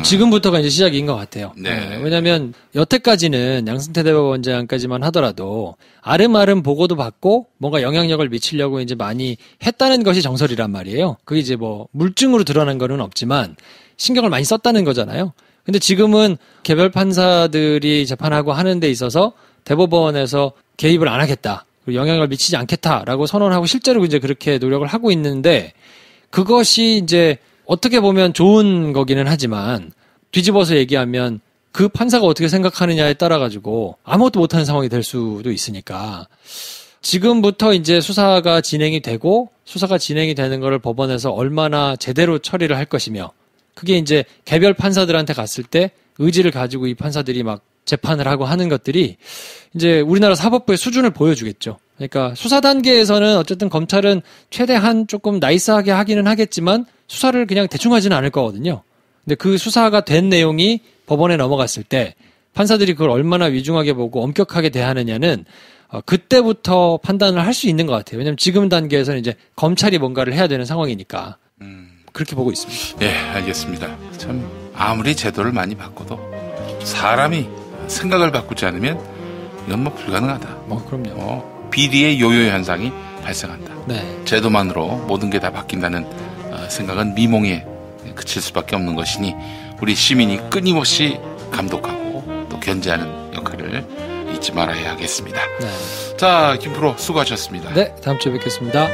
지금부터가 이제 시작인 것 같아요. 네. 왜냐하면 여태까지는 양승태 대법원장까지만 하더라도 아름아름 보고도 받고 뭔가 영향력을 미치려고 이제 많이 했다는 것이 정설이란 말이에요. 그게 이제 뭐 물증으로 드러난 거는 없지만 신경을 많이 썼다는 거잖아요. 근데 지금은 개별 판사들이 재판하고 하는 데 있어서 대법원에서 개입을 안 하겠다. 그리고 영향을 미치지 않겠다라고 선언하고 실제로 이제 그렇게 노력을 하고 있는데 그것이 이제 어떻게 보면 좋은 거기는 하지만 뒤집어서 얘기하면 그 판사가 어떻게 생각하느냐에 따라 가지고 아무것도 못하는 상황이 될 수도 있으니까 지금부터 이제 수사가 진행이 되고 수사가 진행이 되는 거를 법원에서 얼마나 제대로 처리를 할 것이며 그게 이제 개별 판사들한테 갔을 때 의지를 가지고 이 판사들이 막 재판을 하고 하는 것들이 이제 우리나라 사법부의 수준을 보여주겠죠. 그러니까 수사 단계에서는 어쨌든 검찰은 최대한 조금 나이스하게 하기는 하겠지만 수사를 그냥 대충 하지는 않을 거거든요. 근데 그 수사가 된 내용이 법원에 넘어갔을 때 판사들이 그걸 얼마나 위중하게 보고 엄격하게 대하느냐는 그때부터 판단을 할 수 있는 것 같아요. 왜냐하면 지금 단계에서는 이제 검찰이 뭔가를 해야 되는 상황이니까 그렇게 보고 있습니다. 예, 알겠습니다. 참 아무리 제도를 많이 바꿔도 사람이 생각을 바꾸지 않으면 이건 뭐 불가능하다. 그럼요. 비리의 요요 현상이 발생한다. 네. 제도만으로 모든 게 다 바뀐다는 생각은 미몽에 그칠 수밖에 없는 것이니 우리 시민이 끊임없이 감독하고 또 견제하는 역할을 잊지 말아야 하겠습니다. 네. 자, 김프로 수고하셨습니다. 네, 다음 주에 뵙겠습니다.